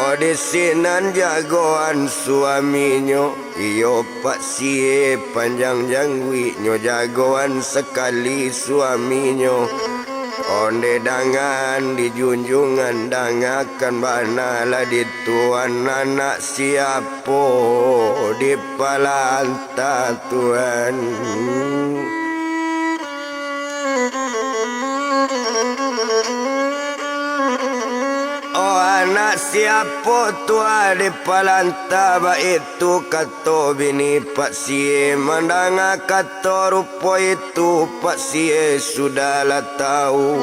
[SPEAKER 1] Oh di sinan jagoan suaminyo. Iyo pak sie panjang jangwinyo jagoan sekali suaminyo. Onde dangan di junjungan dangakan banalah di tuan anak siapo di palanta Tuhan. Oh anak siapo tua di palanta ba itu kato bini pak sie mandanga kato rupo itu pak sie sudahlah tahu.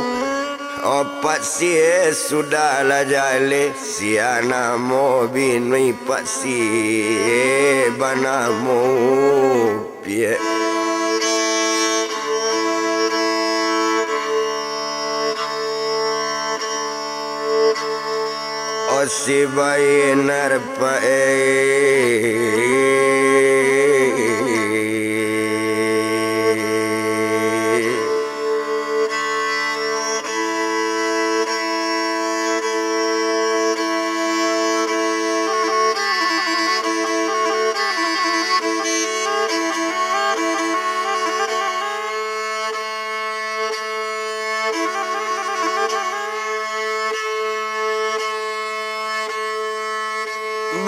[SPEAKER 1] Oh pak sie sudahlah jale si anamo bini pak sie banamo pie. Oh si bayi narpa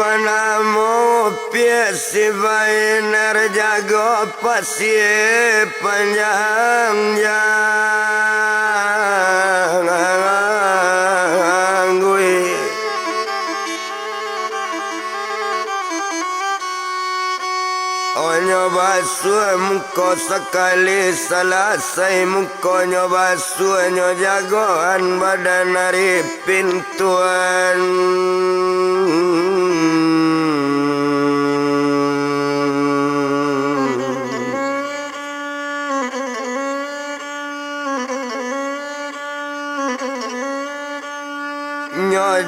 [SPEAKER 1] banamo piesi bainar jago pasie panjang janggui. Oh nyoba suai muko sekali selesai muko nyoba suai jagoan badan hari pintuan.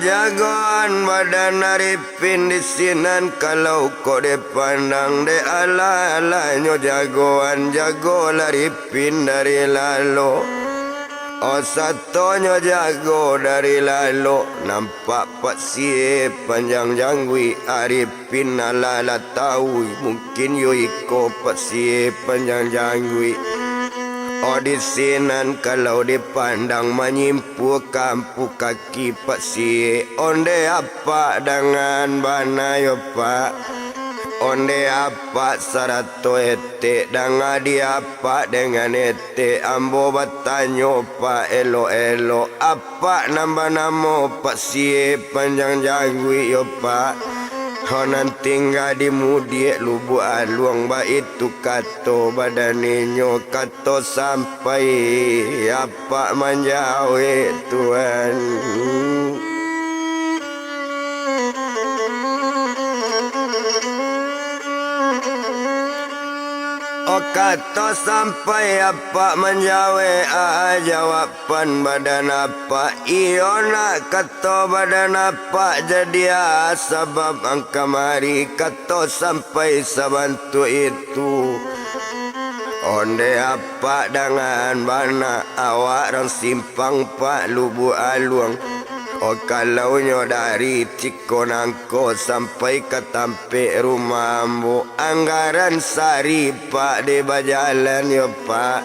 [SPEAKER 1] Jagoan badan arifin di sinan kalau kau dipandang de ala nyo jagoan jago laripin dari lalu. Oh satu nyo jago dari lalu nampak pak sie panjang jangwi arifin ala tahu mungkin yo iko pak sie panjang jangwi. Oh di sinan kalau dipandang menyimpu kampu kaki pak si. Onde apa dengan bana yo pak. Onde apa sarato ete dengan dia apa dengan ete ambo batanyo pak elo apa nambah namo pak si panjang jangwi yo pak. Honan tinggal di mudi lubu aluang ba itu kato badaninyo kato sampai apa manjawe Tuhan. Oh kata sampai apa menjawe jawaban badan apa iyo nak kata badan apa jadi sebab angka mari kata sampai sabantu itu onde apa dengan bana awak orang simpang pak lubu aluang. Oh kalau nyo dari Cikonangko sampai ke Tampe rumahmu anggaran sari pak di bajalan yo pak.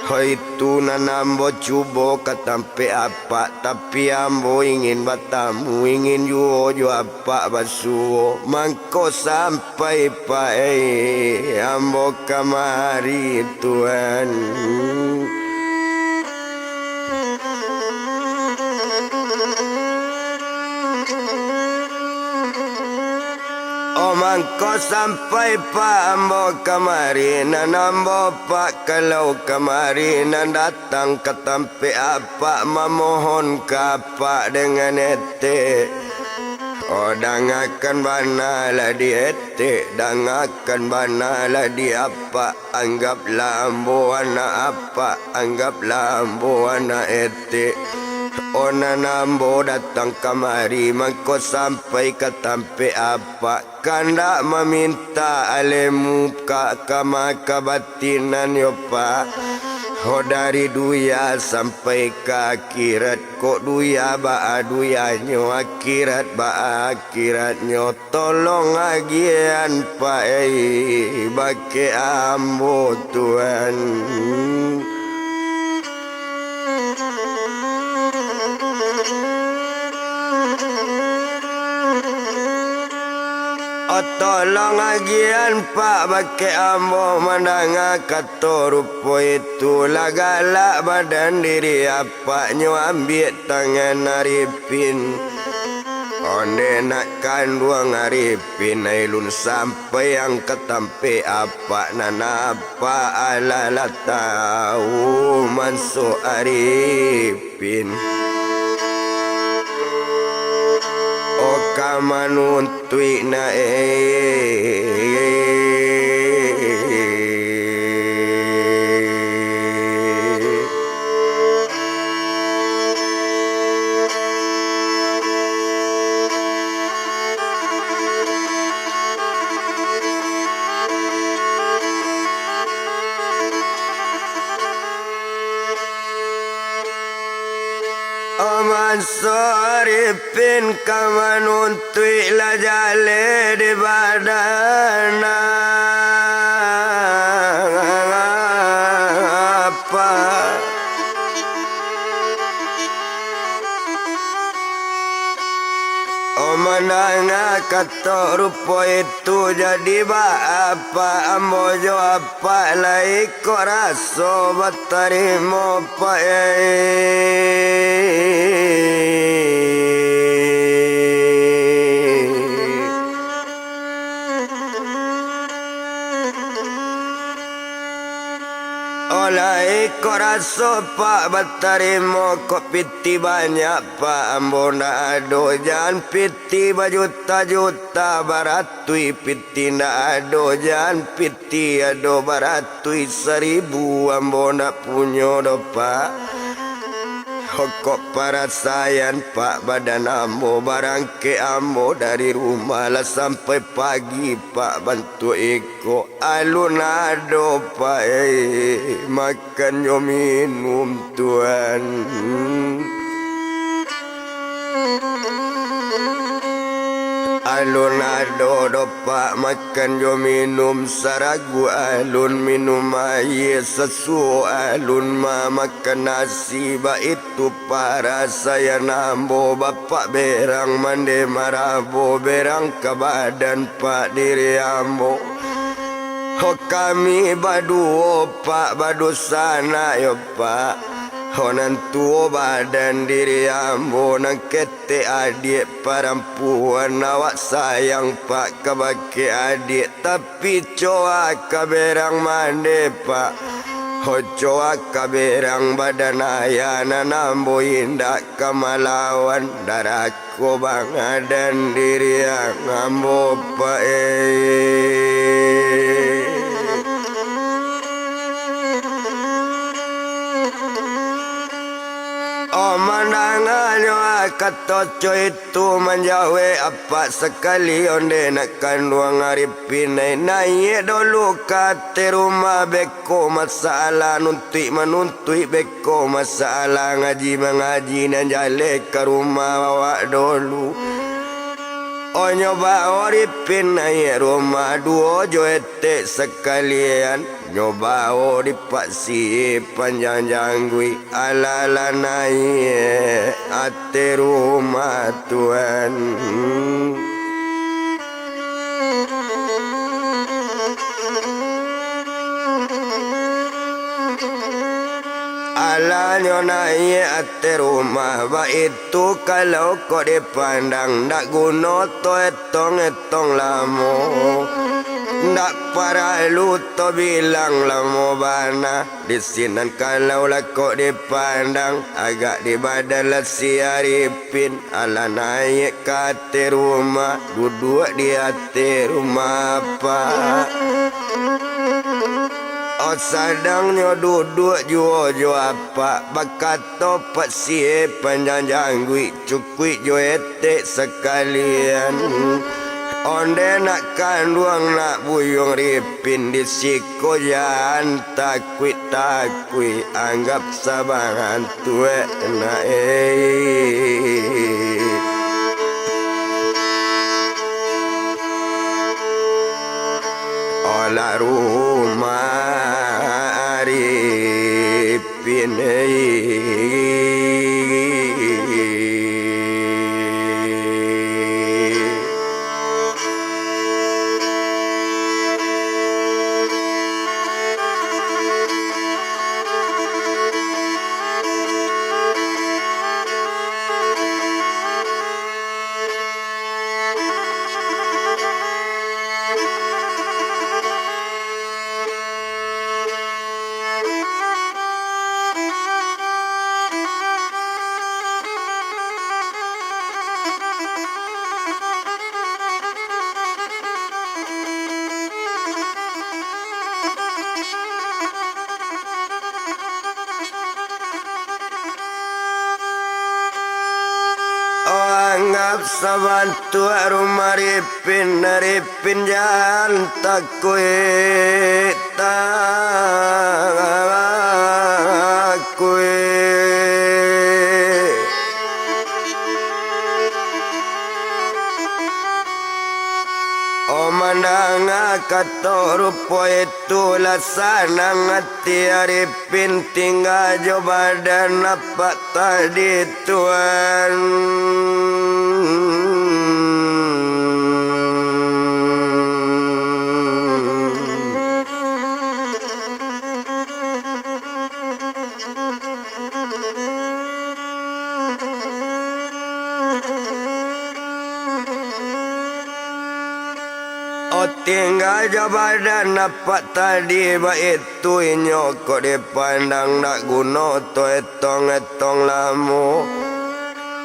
[SPEAKER 1] Oh itu nanambo cubo ke Tampe apa tapi ambo ingin batamu ingin juo apa basuo mangko sampai pak ambo kamari Tuhan. Mangko sampai pak ambo kamari nanambo pak kalau kamari nan datang ke Tampe apa memohon kapak dengan ete. Oh dangakan bana lah di ete dangakan bana lah di apa anggaplah ambo anak apa anggaplah ambo anak ete. Ona nambo datang kamari mangko sampai ke Tampe apa kanda meminta alemu kama kabatinan yo pak. Oh dari duya sampai ke akhirat kok duya ba duyanyo akhirat ba akhiratnyo tolong agian pak bake ambo Tuhan. Tolong agian pak bake ambo mandanga kato rupo itu lagala badan diri apa nyo ambil tangan aripin onde nak kanduang aripin ailun sampai yang ke Tampe apa nana apa alala tahu masuk aripin. Kamanuntui na soripin kamanuntui la jale di badana apa Omananga kata rupo itu jadi apa ambojo apa lai kok raso batarimo pa oleh koraso pak batarimo kok piti banyak pak ambona ado jangan piti bajuta-juta baratui piti na ado jangan piti ado baratui 1000 ambona punyo do pak. Kok para sayan pak badan ambo barang ke ambo dari rumah lah sampai pagi pak bantu eko alun ado pak makan yo minum Tuhan. Alun ado do pak makan yo minum saragu alun minum air sesu alun ma makan nasi ba itu para saya nambo bapak berang mande marabo berang ke badan pak diri ambo. Oh kami badu pak badu sana yo pak. Honantu badan diri ambo nang kete adik perempuan awak sayang pak kabake adik tapi coa kaberang mande pak. Coa kaberang badan ayana nambo indak kamalawan darako bang dan diri yang ambo pak kata coy itu menjawe apa sekali onde nak kanduang aripin naik dulu kate rumah beko masalah nuntui menuntui beko masalah ngaji mengaji dan jale ke rumah bawa dulu. Oh nyoba oripin naik rumah dua joete sekalian nyoba oripasi panjang janggui ala-ala naik ate rumah Tuhan. Alanyo naik ate rumah ba itu kalau kau dipandang ndak guna to etong lamo ndak paralu to bilang lamo bana di sinan kalau lah kau dipandang agak di badan lah si aripin ala naik ke ate rumah duduk di ate rumah apa. Oh sadangnya duduk jo apa bakato pasi panjang janggui cukui jo ete sekalian onde nak kanduang nak buyung ripin di siko jan takui anggap sabangan tue na olah rumah aripin anggap sabantu rumah ripin jalan takui oh mandang kata rupa itu lasana ngati aripin tinggal jo badan apa tadi Tuhan. Oh tinggal je badan apa tadi ba itu inyo kok dipandang nak guna to etong lamu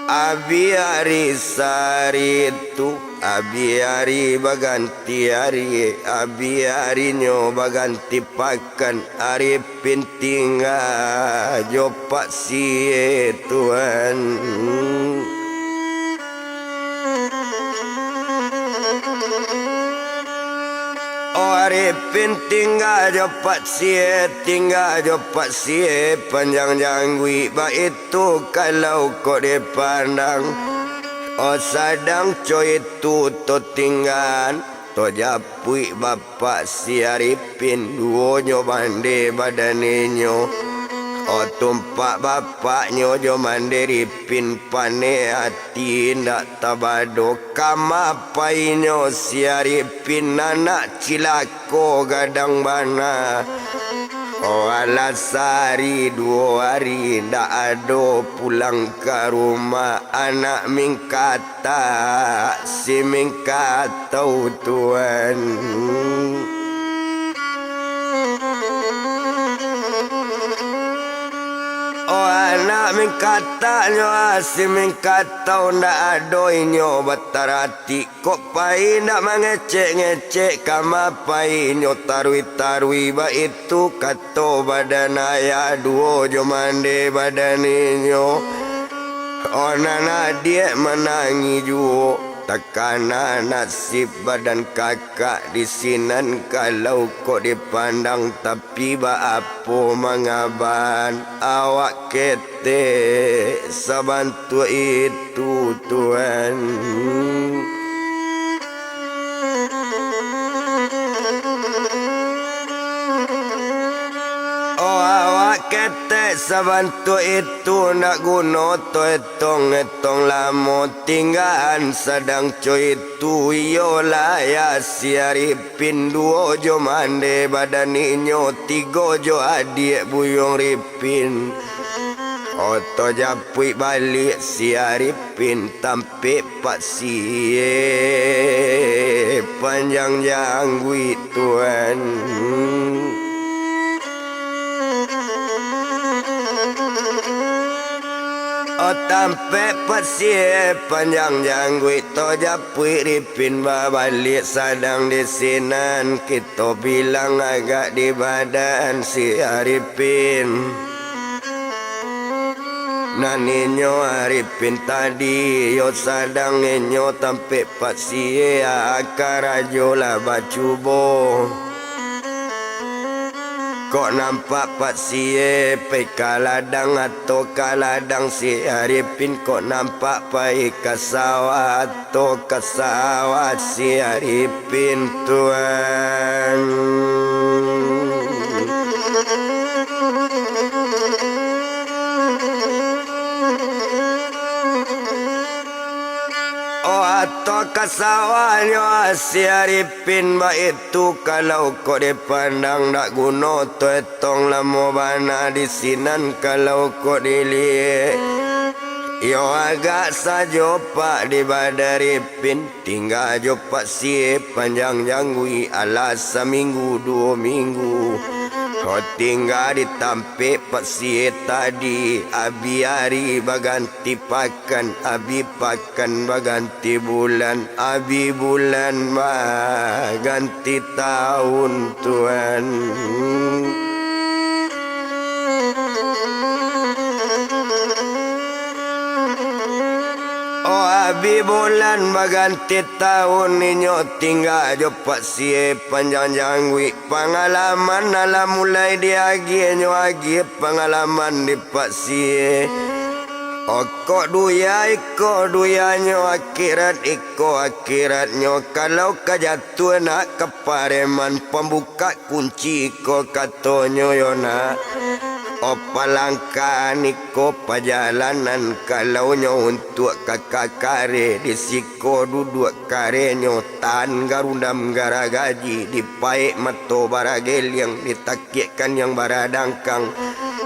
[SPEAKER 1] abi hari sari itu abi hari baganti hari abi hari nyo baganti pakan hari pintingga jo pak si Tuhan. Aripin tinggal jopat sie panjang janggui ba itu kalau kau dipandang oh sadang coy itu to tinggal to japui bapak si Aripin duonyo bande badaninyo oh tumpak bapaknyo jo mandiri pin pane hati ndak tabado kama painyo si Aripin anak cilako gadang bana oh alasari 2 hari ndak ado pulang ke rumah anak mingkata si mingkatau Tuhan. Oh anak mingkatanya si mingkatau ndak ado inyo batarati kok pai ndak mengecek-ngecek kama pai inyo tarui-tarui ba itu kato badan ayah duo jo mande badan inyo Onana dia menangi juo tekana nasib badan kakak di sinan kalau kok dipandang tapi ba apa mangaban awak kete sabantu itu Tuhan. Kete sabantu itu nak guna to etong lamo tinggalan sedang coy itu yola ya siaripin duo jo mande badaninyo tigo jo adik buyong ripin oto japui balik siaripin tampe pak siye panjang janggui Tuhan. Tampe pasie panjang janggui to japui ripin babalik sadang di sinan kita bilang agak di badan si aripin naninyo aripin tadi yo sadang nyo tampe pasie akarajo lah bacubo. Kok nampak pak siye pai kaladang atau kaladang si aripin kok nampak pai kasawa atau kasawa si aripin Tuhan. Atau kasawanyo si aripin ba itu kalau kau dipandang nak guna tu etong lamo bana di sinan kalau kau dilihat yo agak sajo pak di badaripin tinggal jo pak si panjang janggui alas seminggu 2 minggu. Kau tinggal di tampe pak si tadi abi hari baganti pakan abi pakan baganti bulan abi bulan baganti tahun Tuhan. Abi bulan baganti tahun ninyo tinggal jo pak sie panjang janggui pengalaman ala mulai diagi nyo agi pengalaman di pak sie kok duya iko duyanyo akhirat iko akhiratnyo kalau kajatuh nak kepareman pembuka kunci ko katonyo yona. Palangka niko pajalanan kalau nyo untuk kakak kare disiko duduk kare nyo tan garundam garagaji dipaik mato baragel yang ditakikkan yang baradangkang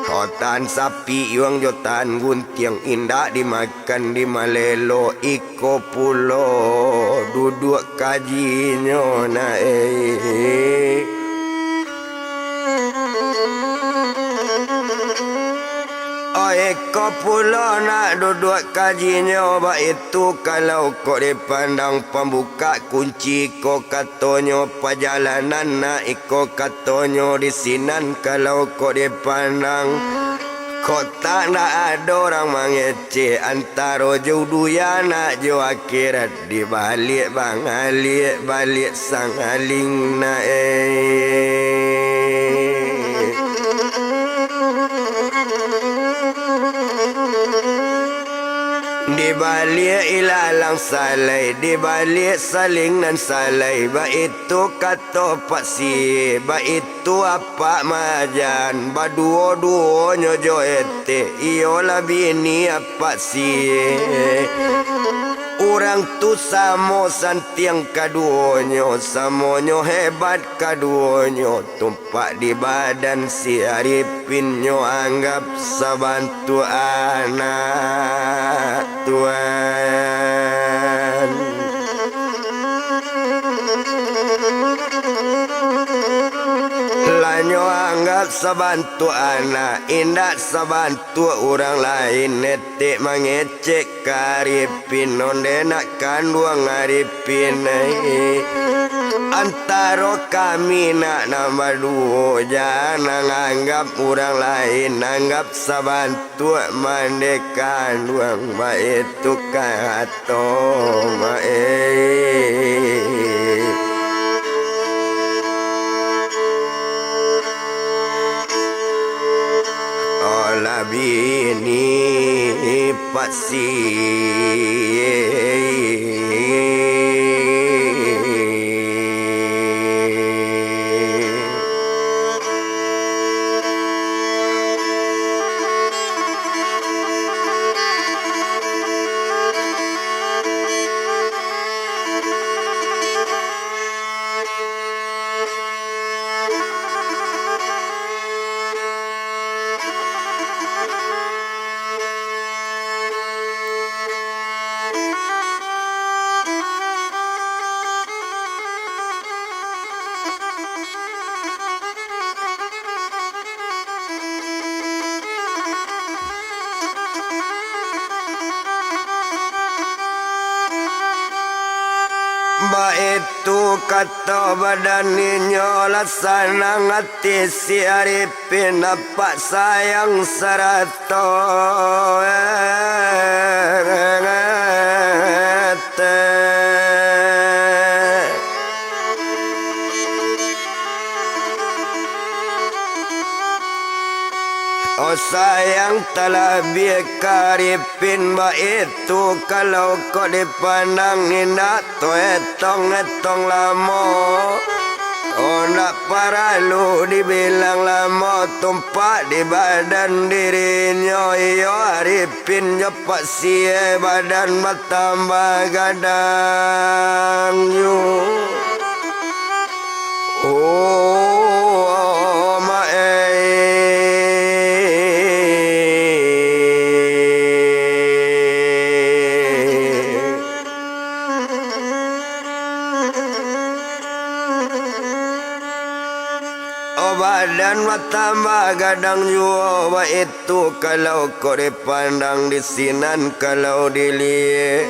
[SPEAKER 1] hotan sapi yang jotan guntiang indah dimakan di malelo iko pulo duduk kaji nyo na Eko pulau nak duduk kajinya obat itu kalau kau dipandang pembuka kunci ko katonyo perjalanan nak iko katonyo di sinan kalau kau dipandang kau tak nak ada orang mengecek antara jodoh ya nak jo akhirat dibalik bang alik balik sang aling na di balik ilalang salai di balik saling nan salai ba itu kata pak si ba itu apa majan ba duo nyojo ete iola bini apa si orang tu samo santiang kaduonyo samonyo hebat kaduonyo tumpak di badan si aripinyo anggap sabantu anak Tuhan. Lanyo anggap sabantu anak indak sabantu orang lain netek mengecek karipin onde nak kanduang aripin antara kami nak nama dua jangan anggap orang lain anggap sabantu mandekan duang baik tukar atau baik olah bini pasti itu kata badaninya lasana ngati si Arifin dapat sayang serato oh sayang telah biarkan itu kalau kau dipandang indah tu etong lama oh nak paralu dibilang lama tumpak di badan dirinya iyo Arifin jepat si badan bertambah gadang you oh badan tambah gadang jua itu kalau kau dipandang di sinan kalau dilihat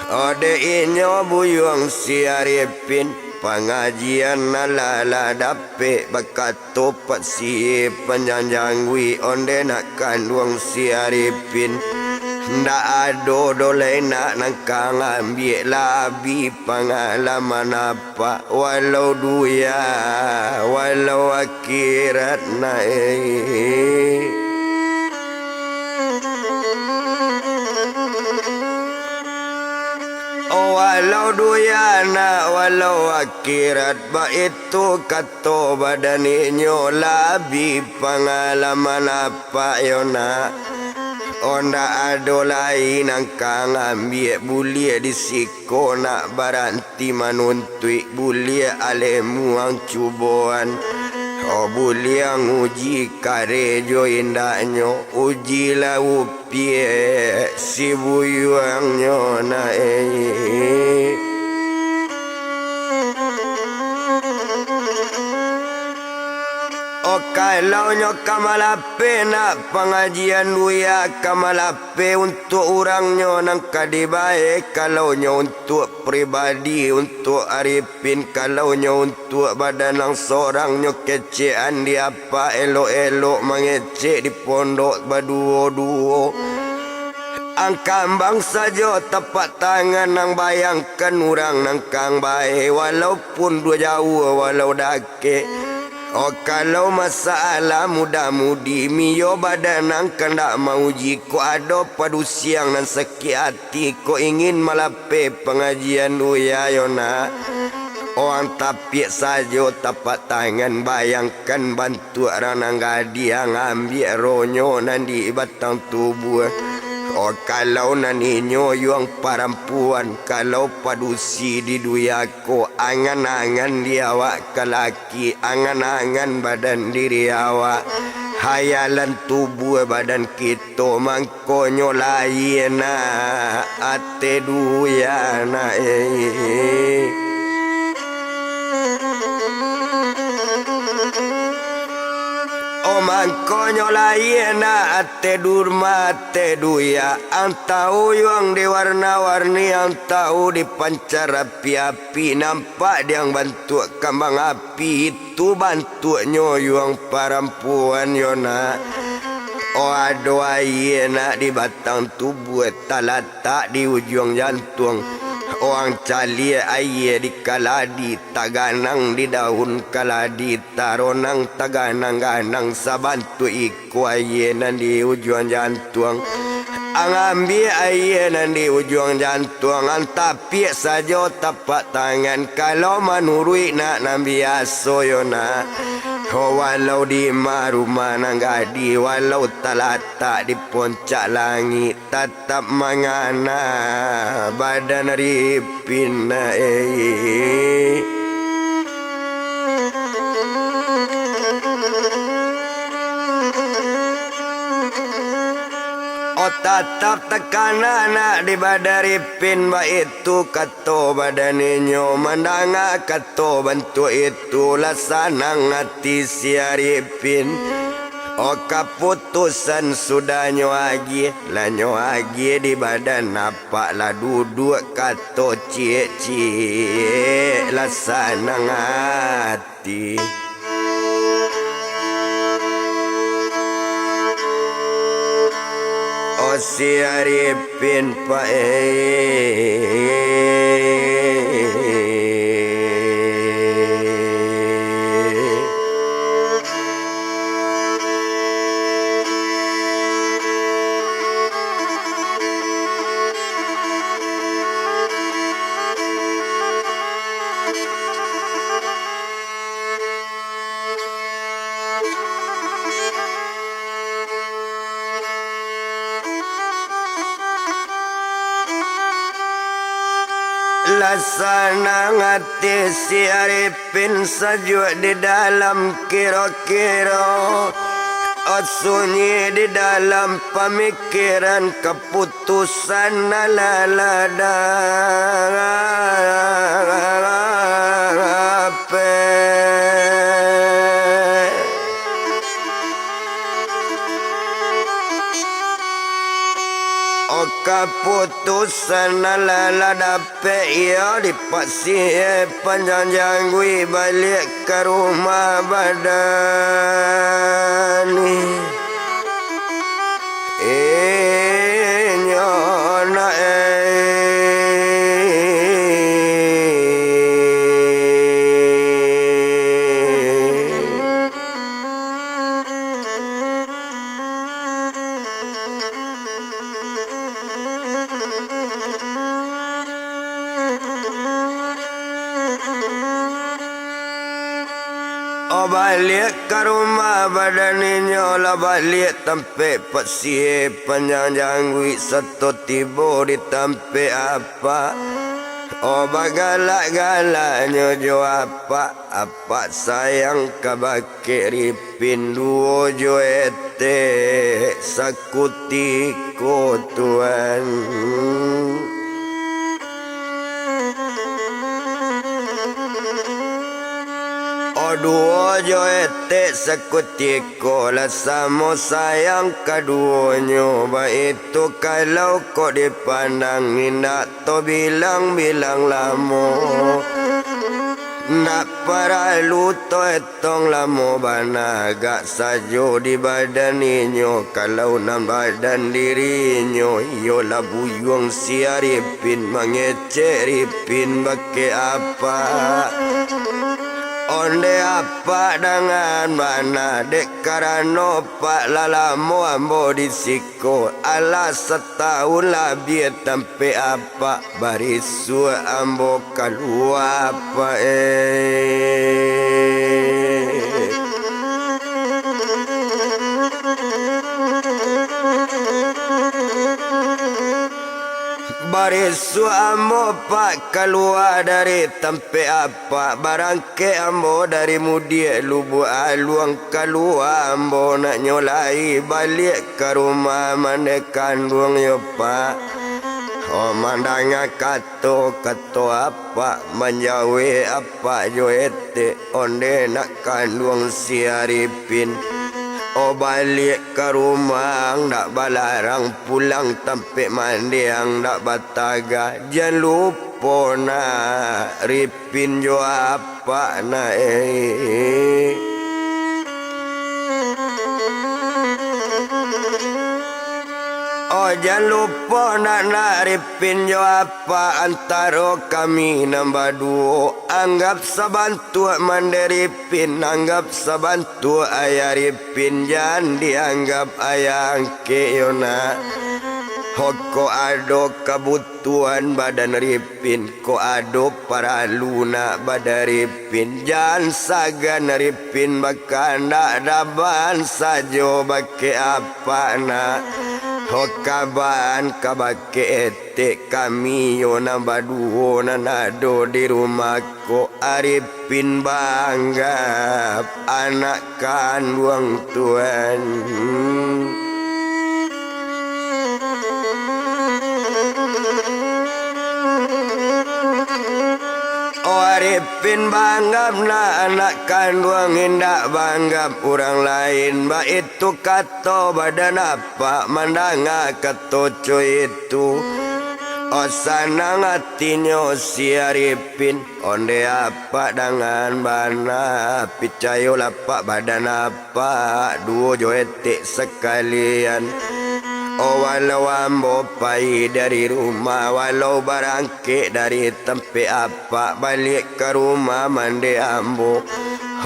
[SPEAKER 1] ode inyo buyung si Arifin pengajian nalala dapet bakat topat si penjanjangwi onde nak kandung si Arifin ndak ado dole nak nangkang ambil labi pengalaman apa walau duya walau akhirat naik walau duyana walau akhirat ba itu kata badaninyo labi pengalaman apa yona onda ado lain angkang ambil bulia di siko nak baranti manuntui bulia alemu ang cubuan oh bulia nguji karejo indaknyo uji lau pie si buyuangnya na oh kalau nyo kamalape nak pengajian duya kamalape untuk orangnya nang kadibae kalau nyo untuk pribadi untuk Arifin kalau nyo untuk badan nang seorang nyo kecean dia apa elok-elok mengecek di pondok baduo-duo angkambang saja tepat tangan nang bayangkan orang nang kang bae walaupun dua jauh walau dake oh kalau masalah muda-mudi mio badan nang kendak mauji ko ada padu siang nan sakit hati ko ingin malape pengajian duya yona orang tapi saja tapak tangan bayangkan bantu orang gadi yang ambil ronyo nan di batang tubuh oh kalau naninyo yung perempuan kalau padusi di duyako angan-angan dia awak kelaki angan-angan badan diri awak hayalan tubuh badan kita mangkonyo lain na ate duyana mangkonyo layena ate durma ate duya ang tahu yang diwarna-warni ang tahu dipancar api-api nampak yang bantu kambang api itu bantunya yang perempuan yona oh aduh ayena di batang tubuh talatak di ujung jantung orang cali aye di kaladi taganang di daun kaladi taronang taganang-ganang sabantu iku aye nan di ujung jantung ang ambil aye nan di ujung jantung ang tapi saja tapak tangan kalau manurui nak nambi aso yona walau di rumah nang gadi walau talatak di puncak langit tetap mangana badan ripin oh tatap tekanan di badaripin ba itu kato badaninyo mandanga kato bantu itu lasanang hati siaripin oh kaputusan sudah nyoagi lah nyoagi di badan napak lah duduk kato cie-cie lasanang hati oh siaripin pa lasanang hati siaripin sajuk di dalam kira-kira oh sunyi di dalam pemikiran keputusan lalada keputusan lala dapat ia dipaksa panjang gue balik ke rumah badan nyona oh balik ke rumah badaninyo lah balik tempe pasi panjang jangui satu tiba di tempe apa oh bagalak-galaknya jo apa sayang kabake ripin duo jo ete sakuti ko tuan dua jo ete sekutiko lah sama sayang keduanya baik itu kalau kau dipandang nak to bilang-bilang lama nak perlu to etong lama banagak sajo di badan inyo kalau nam badan dirinya yolah buyung siaripin mengeceripin bake apa onde apa dengan mana dek karano pak lalamo ambo disiko ala setahun lebih tempe apa barisu ambo kalua apa barisu ambo pak keluar dari tempe apa barangke ambo dari mudia lubu aluang keluar ambo nak nyolai balik ke rumah mana kandung yo pak oh mandanga kato apa menjawe apa jo ete onde nak kandung siaripin Oh balik ke rumah ndak balarang pulang tempe mandi yang ndak bataga jangan lupa nak ripin jo apa na Oh jangan lupa nak ripin jo apa antara kami nambah dua anggap sabantu mandaripin anggap sabantu ayah ripin jangan dianggap ayah angke yona Hoko ado kebutuhan badan ripin Ko ado para luna badan ripin Jangan sagan ripin Baka ndak daban sajo bake apa na Hokaban kabake ete kami yona baduho nanado di rumahku Aripin bangga anak kandung Tuhan Aripin banggap na anak kandung hendak banggap orang lain Ba itu kato badan apa mandanga kato cuy itu O sanang hatinya si Aripin Onde apa dengan bana Picayo lapak badan apa Duo joetik sekalian Oh walau ambo pai dari rumah Walau barangke dari tempe apa Balik ke rumah mandi ambo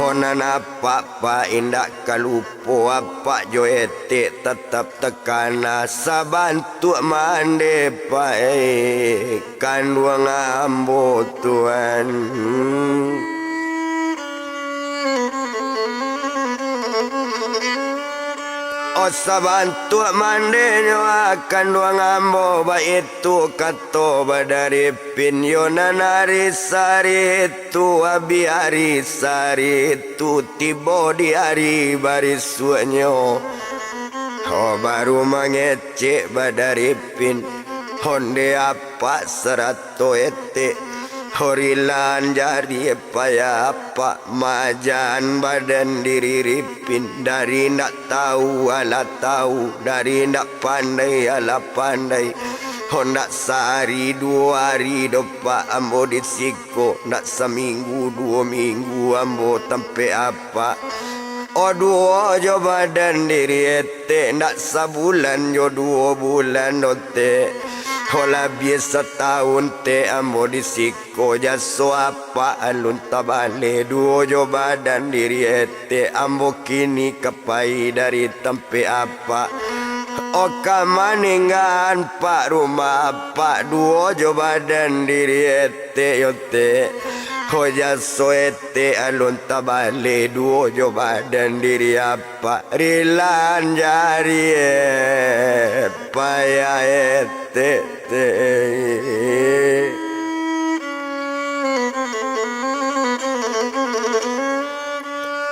[SPEAKER 1] Honan apa pa indak kalupo Apa joetik tetap tekana Sabantu mandi pai Kandung ambo Tuhan O sabantu mandenyo akan duang ambo ba itu kato badaripin yona nari sari itu abi hari sari itu tibo di hari barisuanyo Ho baru mangecek badaripin honde apa serato ete Horilan jari payah apa majan badan diri ripin Dari ndak tahu ala tahu Dari ndak pandai ala pandai Hondak sehari dua hari dopa ambo disiko Ndak seminggu dua minggu ambo tempe apa O dua jo badan diri ete Ndak sebulan jo dua bulan dote Hola biasa tahun te ambo disiko jaso apa alun tabale duo jo badan diri ete ambo kini kapai dari tempe apa O kamaningan pak rumah pak duo jo badan diri ete yote Ho jaso ete alun tabale duo jo badan diri apa rilan jari paya ete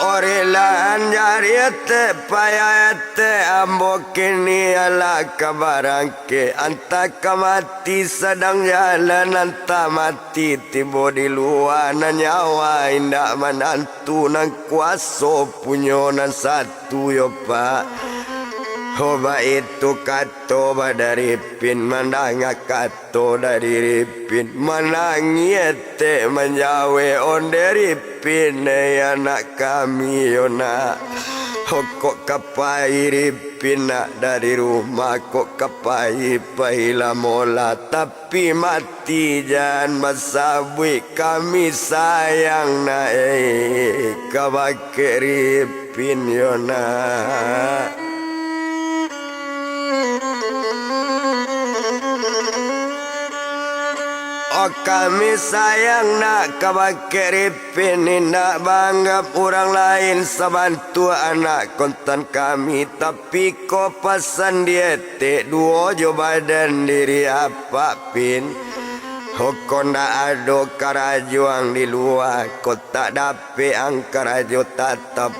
[SPEAKER 1] Orilan jariete payete ambo kini ala kabarangke Anta kamati sedang jalan anta mati tibo di luar nyawa indak menantu nang kuaso punyo nan satu yo pak Hoba itu kato badaripin mandanga kato dari ripin Manangi ete menjawe onde ripin anak kami yona Kok kapai ripin nak dari rumah Kok kapai pahila mola Tapi mati jangan masabui kami sayang na kabake ripin yona Oh kami sayang nak kabake ripin Indak banggap orang lain sebantu anak kontan kami Tapi ko pasan diete duo jo badan diri apa pin Oh ko ndak ado karajuang di luar Ko tak dape ang karajo tatap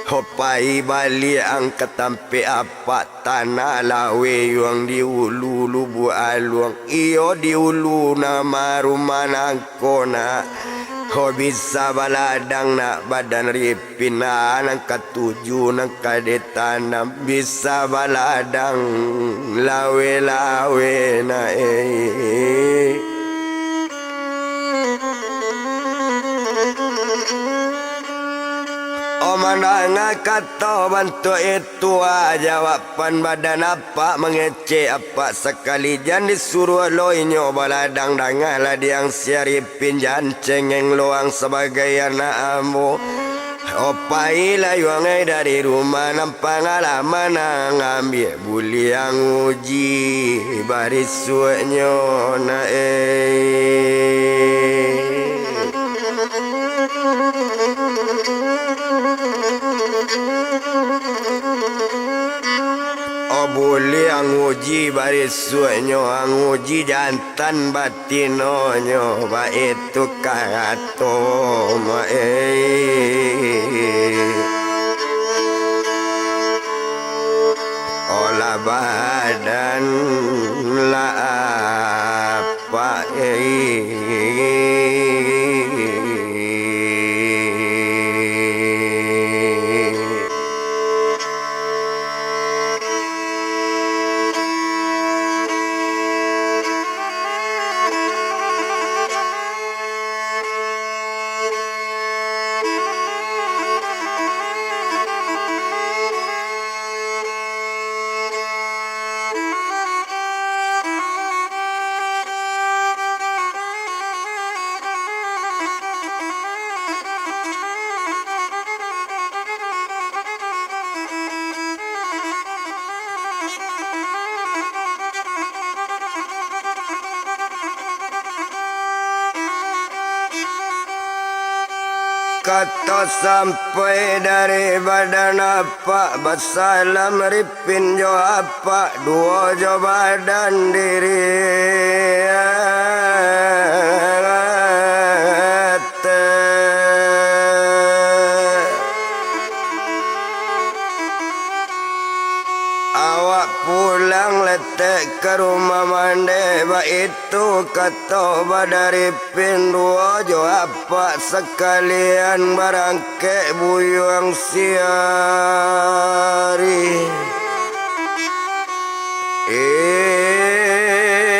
[SPEAKER 1] Hopai balik ang katampe apa tanah lawe yang di ulu lubu aluang Iyo di ulu nama rumah nangkona Ho bisa baladang nak badan ripina nang katuju nang kadetanam bisa baladang lawe-lawe na Omana kata bantu itu jawaban badan apa mengece apa sekali jan disuruh loinyo baladang dangalah diang siaripin jan cengeng loang sebagai anak ambo opailah yuangai dari rumah nampak ngalaman ngambil buli yang uji baris sueknyo na boleh anguji baris suenyo anguji jantan batinonyo ba itu karato ma olah badan la apa kata sampai dari badan apa basalam ripin jo apa dua jo badan diri awak pulang letek ke rumah mande ba itu kata badari dua jo apa sekalian barangke buyuang siari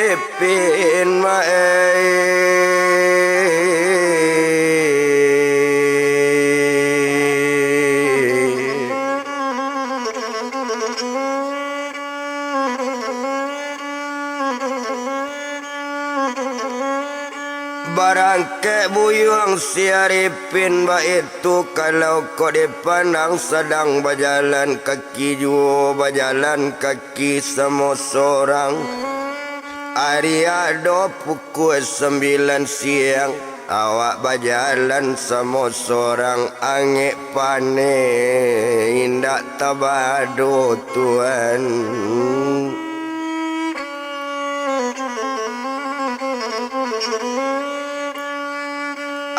[SPEAKER 1] ipin barangke buyuang siaripin ba itu kalau kau dipandang sedang berjalan kaki jua berjalan kaki semua seorang hari ada pukul 9 siang awak berjalan semua seorang angin panen indak tabado Tuhan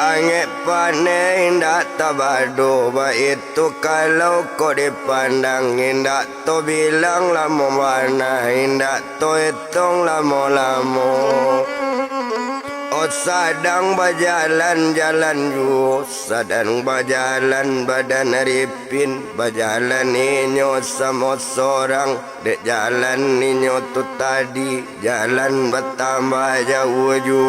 [SPEAKER 1] angin panen indak tabado ba itu kalau kau dipandang indak to bilang lama mana indak to hitung lama-lama sadang berjalan jalan ju sadang berjalan badan ripin berjalan inyo sama seorang dek jalan inyo tu tadi jalan bertambah jauh ju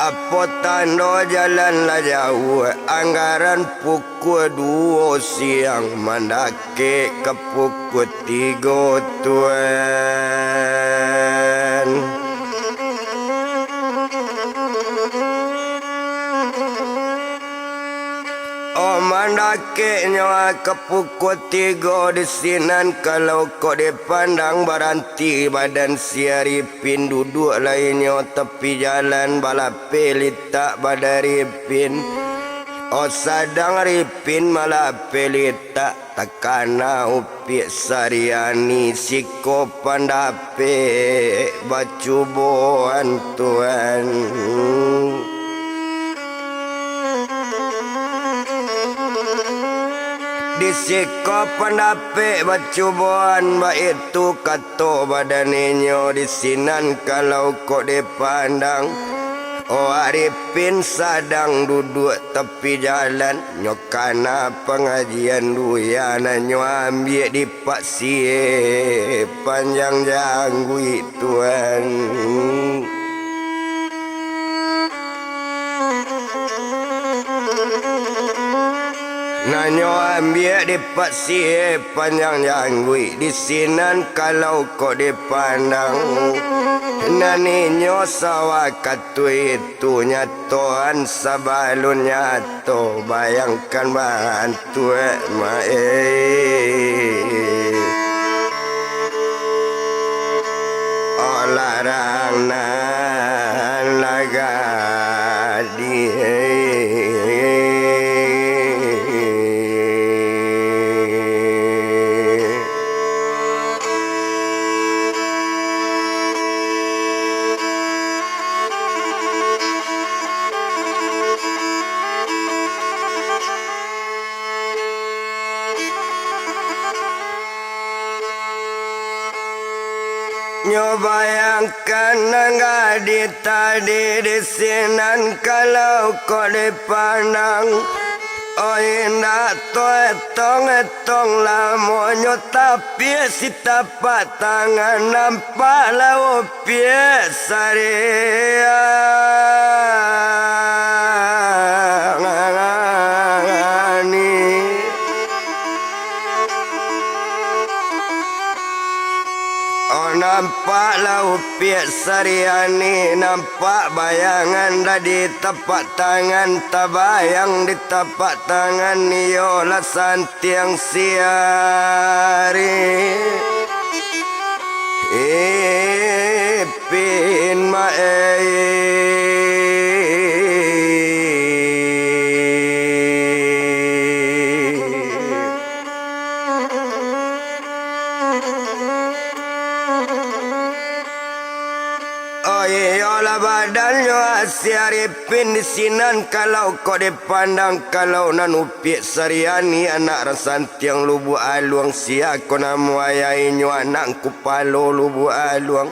[SPEAKER 1] apa tanda jalan lah jauh anggaran pukul 2 siang mendaki ke pukul 3 Tuan oh mendaki nyawa ke pukul 3 di sinan kalau kau dipandang beranti badan siaripin duduk lainnya tepi jalan balape litak badaripin oh sadang ripin malah pelita takana upi sariani siko pandape bacuboan Tuhan Disiko pendape bacubuan ba itu kato badaninyo disinan kalau kok dipandang. Oh Arifin sadang duduk tepi jalan nyokana pengajian duyana nyo ambil di paksie panjang janggui tuan. Nanyo ambil di paksie panjang janggui disinan kalau kok dipandang. Naninyo sawa katu itu nyatoan sabalun nyato bayangkan bantu olarang nan lagadi Nyobayangkan nangadi tadi disinan kalau kau dipandang. Oh indah to etong lamonyo tapi si tapak tangan nampak lau piesarea. Nampak lau piak sariani, nampak bayangan dah di tapak tangan, tabayang di tapak tangan yola santiang siari. Ipin badannya Arifin disinan kalau kau dipandang kalau nanupik sariani anak rasantiang lubu aluang sia ko namu ayainyo anak kupalo lubu aluang.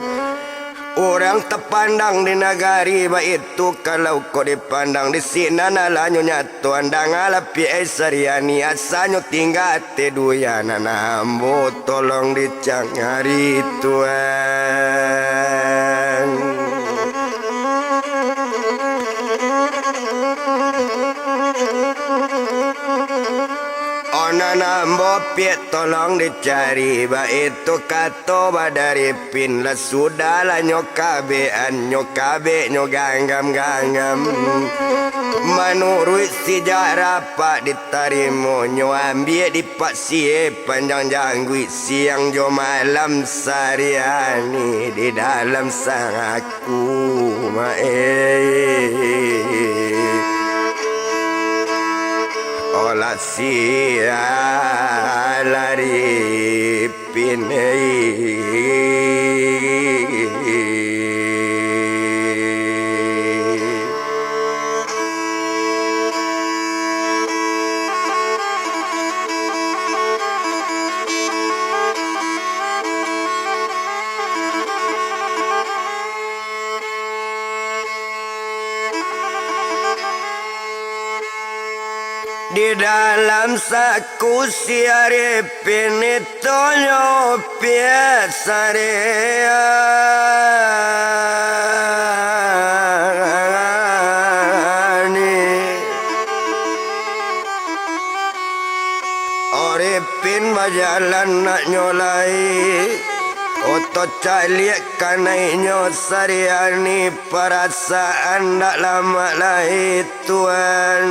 [SPEAKER 1] Orang terpandang di negari ba itu kalau kau dipandang di sini nalanyo nyato andang alapi sariani asanyo tinggal teduyana nambo tolong dicangari Tuhan. Nambo piet tolong dicari ba itu kato badaripin lah sudahlah nyokabean nyokabe nyoganggam menurut sejarah pak ditarimo nyo ambil di paksie panjang janggui siang jo malam sariani di dalam sangaku olah sia lari pinai. Di dalam saku si Arifin itu nyopia sarea. Arifin berjalan nak nyolai otot caliak kanainya sariani perasaan tak lama lai Tuhan.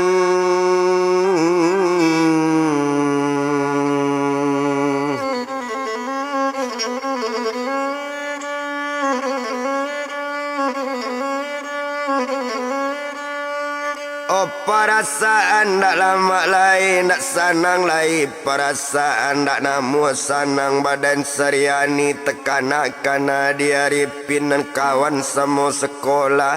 [SPEAKER 1] Oh perasaan tak lama lain, tak sanang lain. Perasaan tak namu sanang badan sariani tekanak kana di Arifin dan kawan semua sekolah.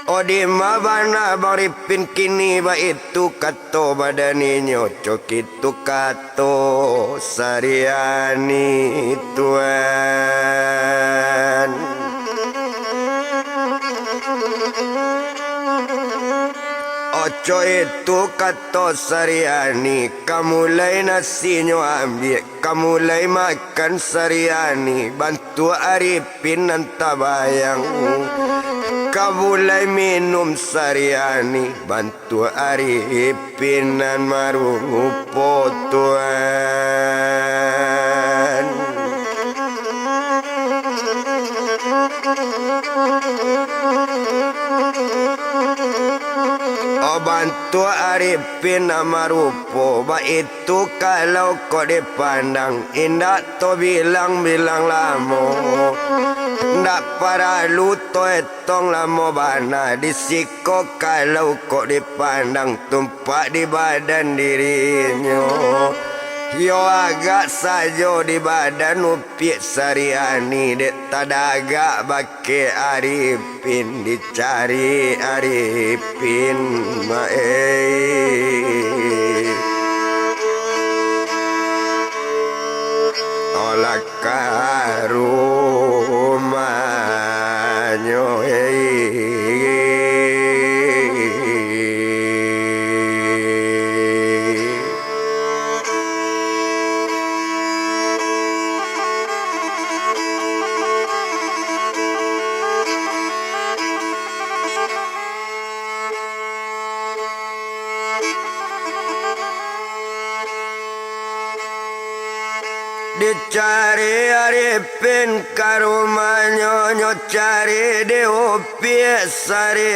[SPEAKER 1] Odi mabana baripin kini ba itu kato badaninyo cok itu kato sariani tuan. Oco itu kato sariani, kamulai nasinyo ambil, kamulai makan sariani, bantu Arifin nantabayang. Kamulai minum sariani, bantu Arifin nan marupo tuan. Oh bantu Arifin amarupo, ba itu kalau kau dipandang indah to bilang-bilang lamo. Ndak para luto etong lamo bana disiko kalau kau dipandang tumpak di badan dirinya. Yo agak sajo di badan upik sariani dek tadaga bake Arifin dicari Arifin olah karumanyo dicari Arifin ka rumahnya nyo cari di upi sariani.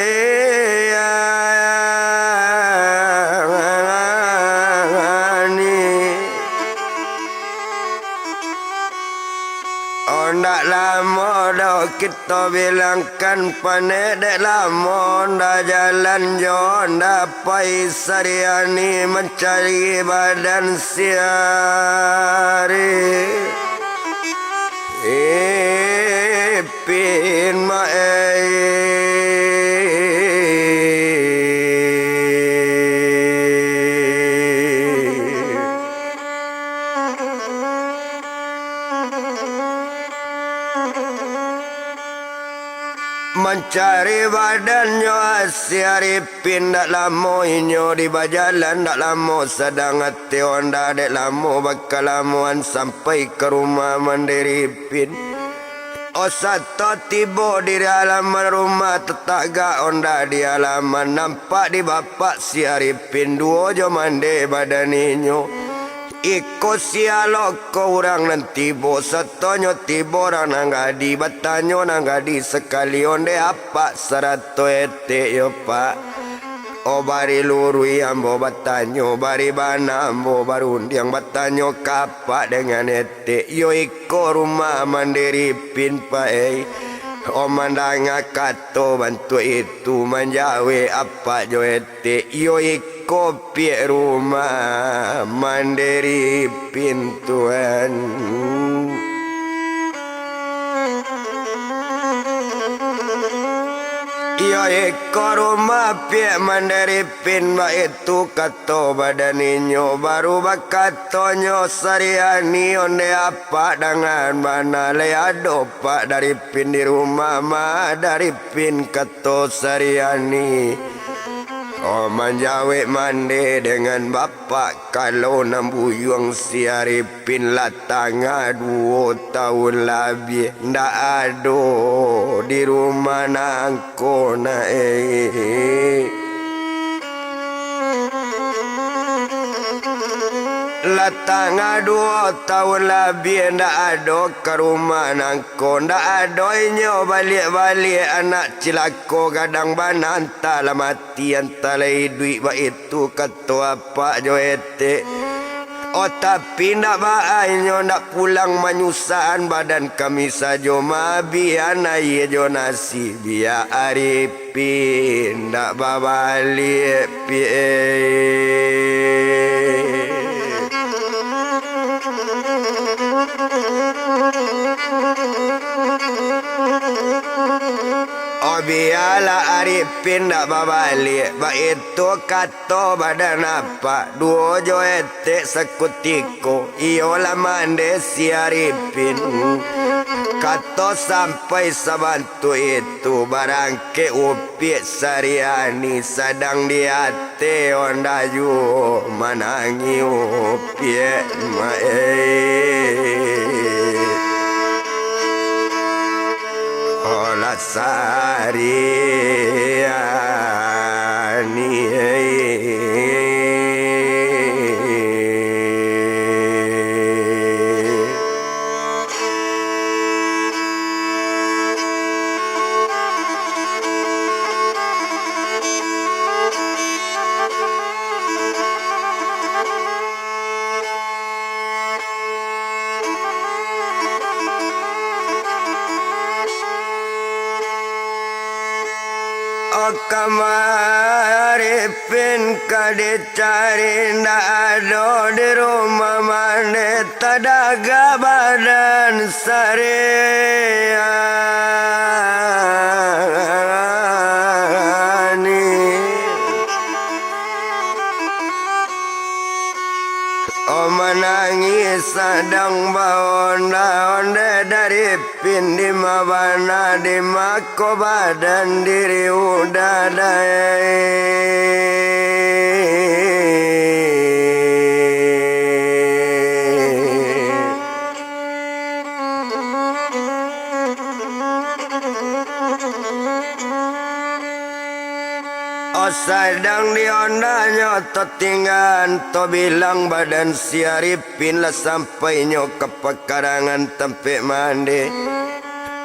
[SPEAKER 1] Oh ndak lama dah kita bilangkan pane dek lama ndak jalan jo ndak pai sariani mencari badan siari. Ipin mencari badannya si Arifin dak lamo inyo di bajalan dak lamo sedang hati onda dek lamo bakal lamuan sampai ke rumah Mandiripin. Oh satu tiba di halaman rumah tetangga onda di halaman nampak di bapak si Arifin dua jo mande badaninyo. Iko sialo ko orang nanti bo satonyo tibo orang nanggadi batanyo nanggadi sekali onde apa serato ete yo pak. O bari lurui ambo batanyo bari bana ambo barundiang batanyo kapak dengan ete yo iko rumah Mandiripin pak O mandang kato bantu itu manjawe apa jo ete yo iko pie rumah Mandiripin tuan. Yo iko rumah pie Mandiripin ba itu kato badaninyo baru bakatonyo sariani onde apa dengan mana leado pak Daripin di rumah ma Daripin kato sariani. Oh manjawe mande dengan bapak kalau nambuyung si Arifin latanga 2 tahun lebih ndak ado di rumah nangko na latanga 2 tahun lebih ndak ado ke rumah nangko ndak ado inyo balik-balik anak cilako gadang banan tala mati antalai duit ba itu kata apa jo ete. Oh tapi ndak bainyo ndak pulang menyusahan badan kami sajo mabiana ye jo nasi biar Arifin ndak babalik biar Ala Arifin dak babalik ba itu kato badan apa duo jo ete sekutiko iola mande si Arifin kato sampai sabantu itu barangke upi sariani sedang di hati ondayu manangi upi olah sariani kamari pin kade cari nado di rumah mana tadaga badan sariani oh menangis sedang bawa-onda dari pin di mabana di mako badan diri udah sedang diondanya tertinggan to bilang badan si Arifin lah sampai nyo ke pekarangan tempat mandi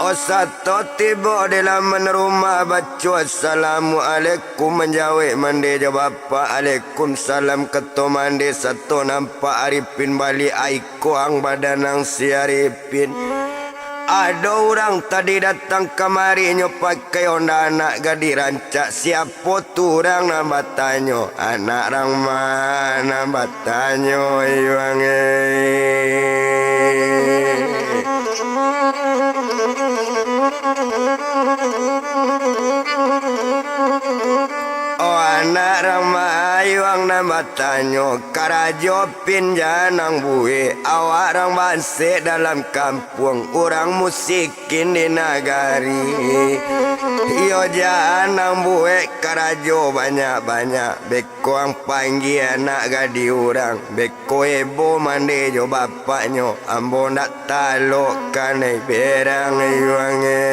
[SPEAKER 1] satu tiba dalam rumah baca assalamualaikum menjawab mandi jawab waalaikumsalam ketua mandi satu nampak Arifin balik aiko ang badan ang si Arifin. Ada orang tadi datang kemari nyo pakai onda anak gadi rancak siapa tu orang nama tanyo anak orang mana batanyo iwange anak ramah yang nama tanyo karajo pinjanang buhe awak orang banse dalam kampung orang musikin di nagari iyo janang buhe karajo banyak-banyak beko ang panggil anak gadi orang beko ebo mande jo bapaknyo ambo nak talok kanai berang iwange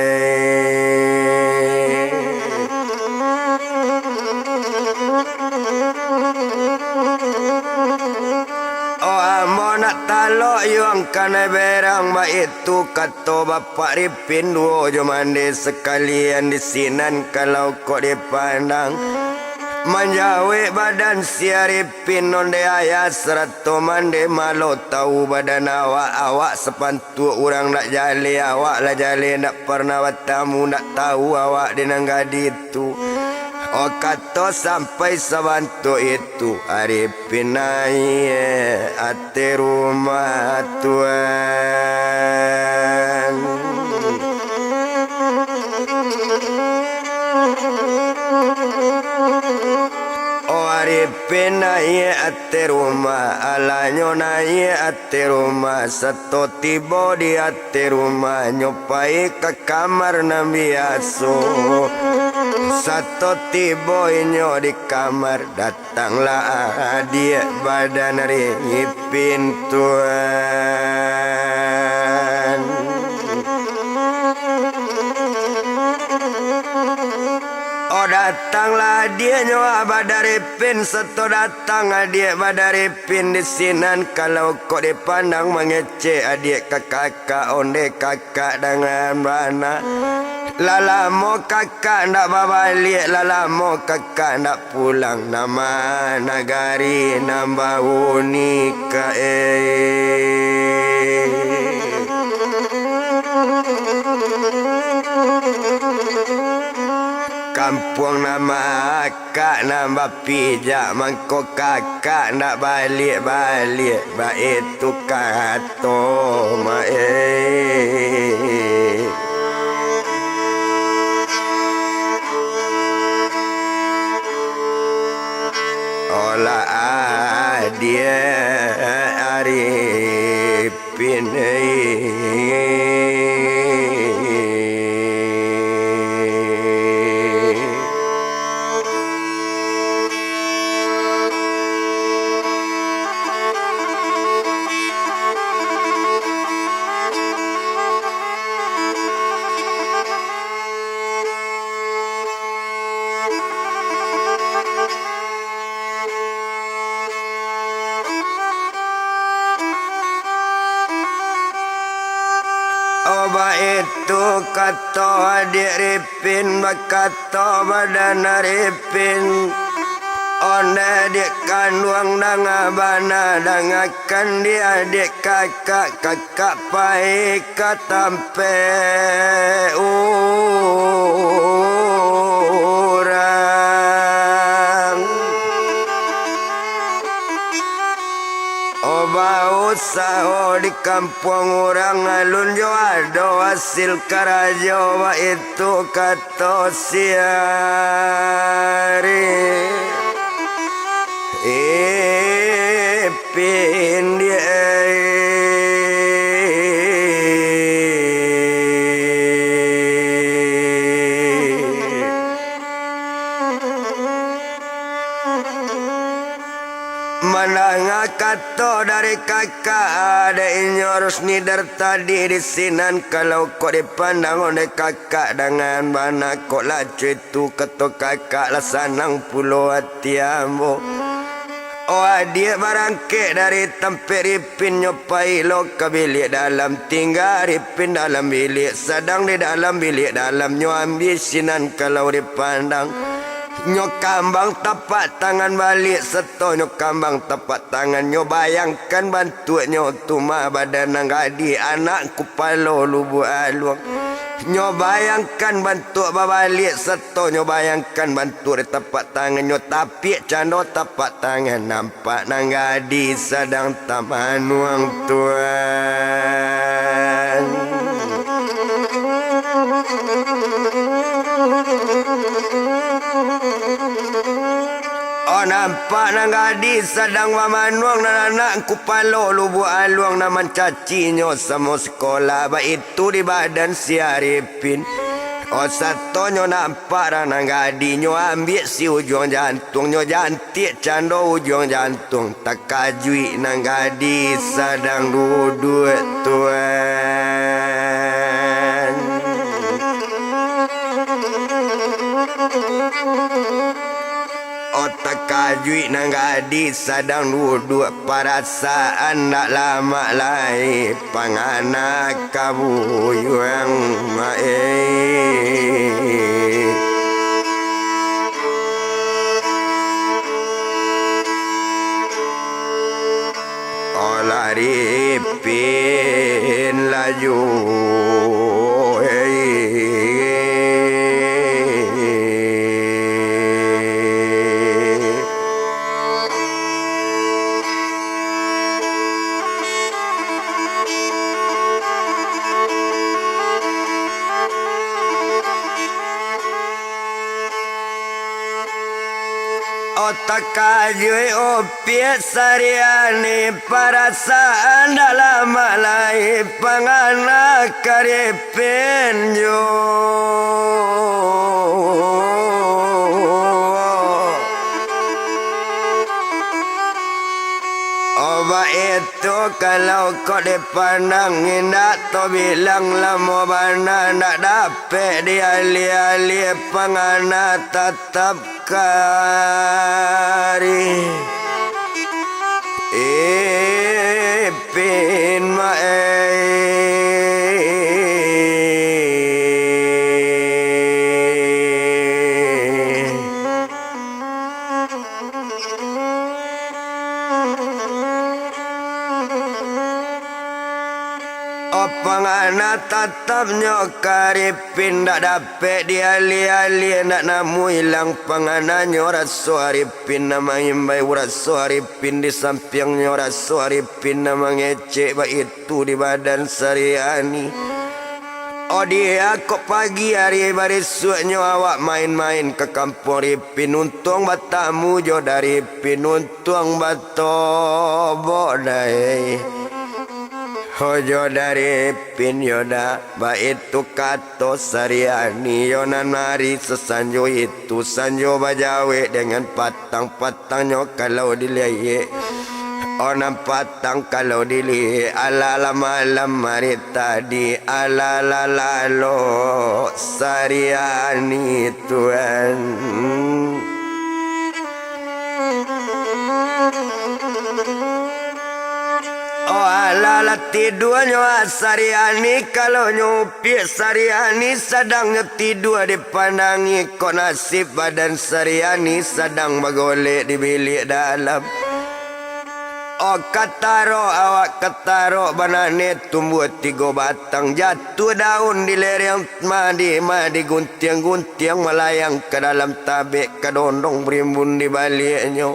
[SPEAKER 1] nak talok yang kana berang ba itu kata bapak Ripin duo jo mandi sekalian di sinan kalau kok dipandang menjawe badan si Arifin onde ayah serato mandi malu tahu badan awak sepantu orang nak jali awak lah jali nak pernah bertamu nak tahu awak di nanggadi itu kata sampai sabantu itu Arifin naik ate rumah Tuhan Arifin naik ate rumah alanyo naik ate rumah satu tiba di ate rumah nyopai ke kamar Nabi Yasuh satu tiba inyo di kamar datanglah dia badan ringi pintuan datanglah dia nyoba badari pin seto datang adik badari pin di sinan kalau kok dipandang mengecek adik kakak onde kakak dengan mana lalamo kakak ndak babalik lalamo kakak ndak pulang nama nagari nambah unika kampung nama akak nambah pijak mangko kakak nak balik-balik baik tu kato olah dia Arifin Oba itu kata adik Ripin, kata badan Ripin. Ona adik kandung danga bana dangakan dia adik kakak pai katampe urang. Oba usaha di kampung orang alun jo ado hasil karajo wa itu kata siari Ipin dia Menanga kato dari kakak ada inyorus nidar tadi di sinan kalau kau dipandang oleh kakak dengan mana kau lacu itu kato kakak lah sanang pulau hati ambo. Oh dia barangke dari tempat Ripin nyopai lo ke bilik dalam tinggal Ripin dalam bilik sedang di dalam bilik dalam nyo ambil sinan kalau dipandang. Nyo kambang tapak tangan balik seto nyo kambang tapak tangan nyo bayangkan bantu nyo tuma badan nangadi anak kupalo lubu aluang nyo bayangkan bantu babalik seto nyo bayangkan bantu di tapak tangan nyo tapi cando tapak tangan nampak nangadi sedang tamanuang tuan. Oh nampak nang gadis sedang mamanuang na anak kupalo lubu aluang naman cacinyo sama sekolah ba itu di badan si Arifin. Oh satu nyo nampak nang gadis nyo ambil si ujung jantung nyo jantik cando ujung jantung tak kajui nang gadis sedang duduk tuan. Otak kajui nang gadis sedang duduk perasaan nak lama lai panganak kabu yang mae. Olah Ripin laju otak kajui opiat sariani perasaan dalam malai panganak Ripin jo. Oba itu kalau kau dipandang indah to bilang lama bana nak dapet dia ali-ali panganak tetap kari Ipin mae. Pangana tatap nyoka Ripin tak dapet dia ali-ali nak namu hilang pangana nyora Ripin nama imbai uraso Ripin di samping nyora Ripin nama ngecek ba itu di badan sariani. Oh dia kok pagi hari barisuknya awak main-main ke kampung Ripin untung batamu jo dari Ripin untung bato bodai Hojo dari Ripin yoda baik tu kato sariani yonan mari sesanjo itu sanjo bajawe dengan patang-patangnya kalau dilihat Onam patang kalau dili ala malam mari tadi ala lo sariani Tuhan Oh ala tidurnya sariani kalau nyupi sariani sedang tidur dipandangi kok nasib badan sariani sedang bergolek di bilik dalam Oh kataro awak kataro banane tumbuh 3 batang jatuh daun di lereng madi guntiang melayang ke dalam tabik kedondong berimbun di baliknya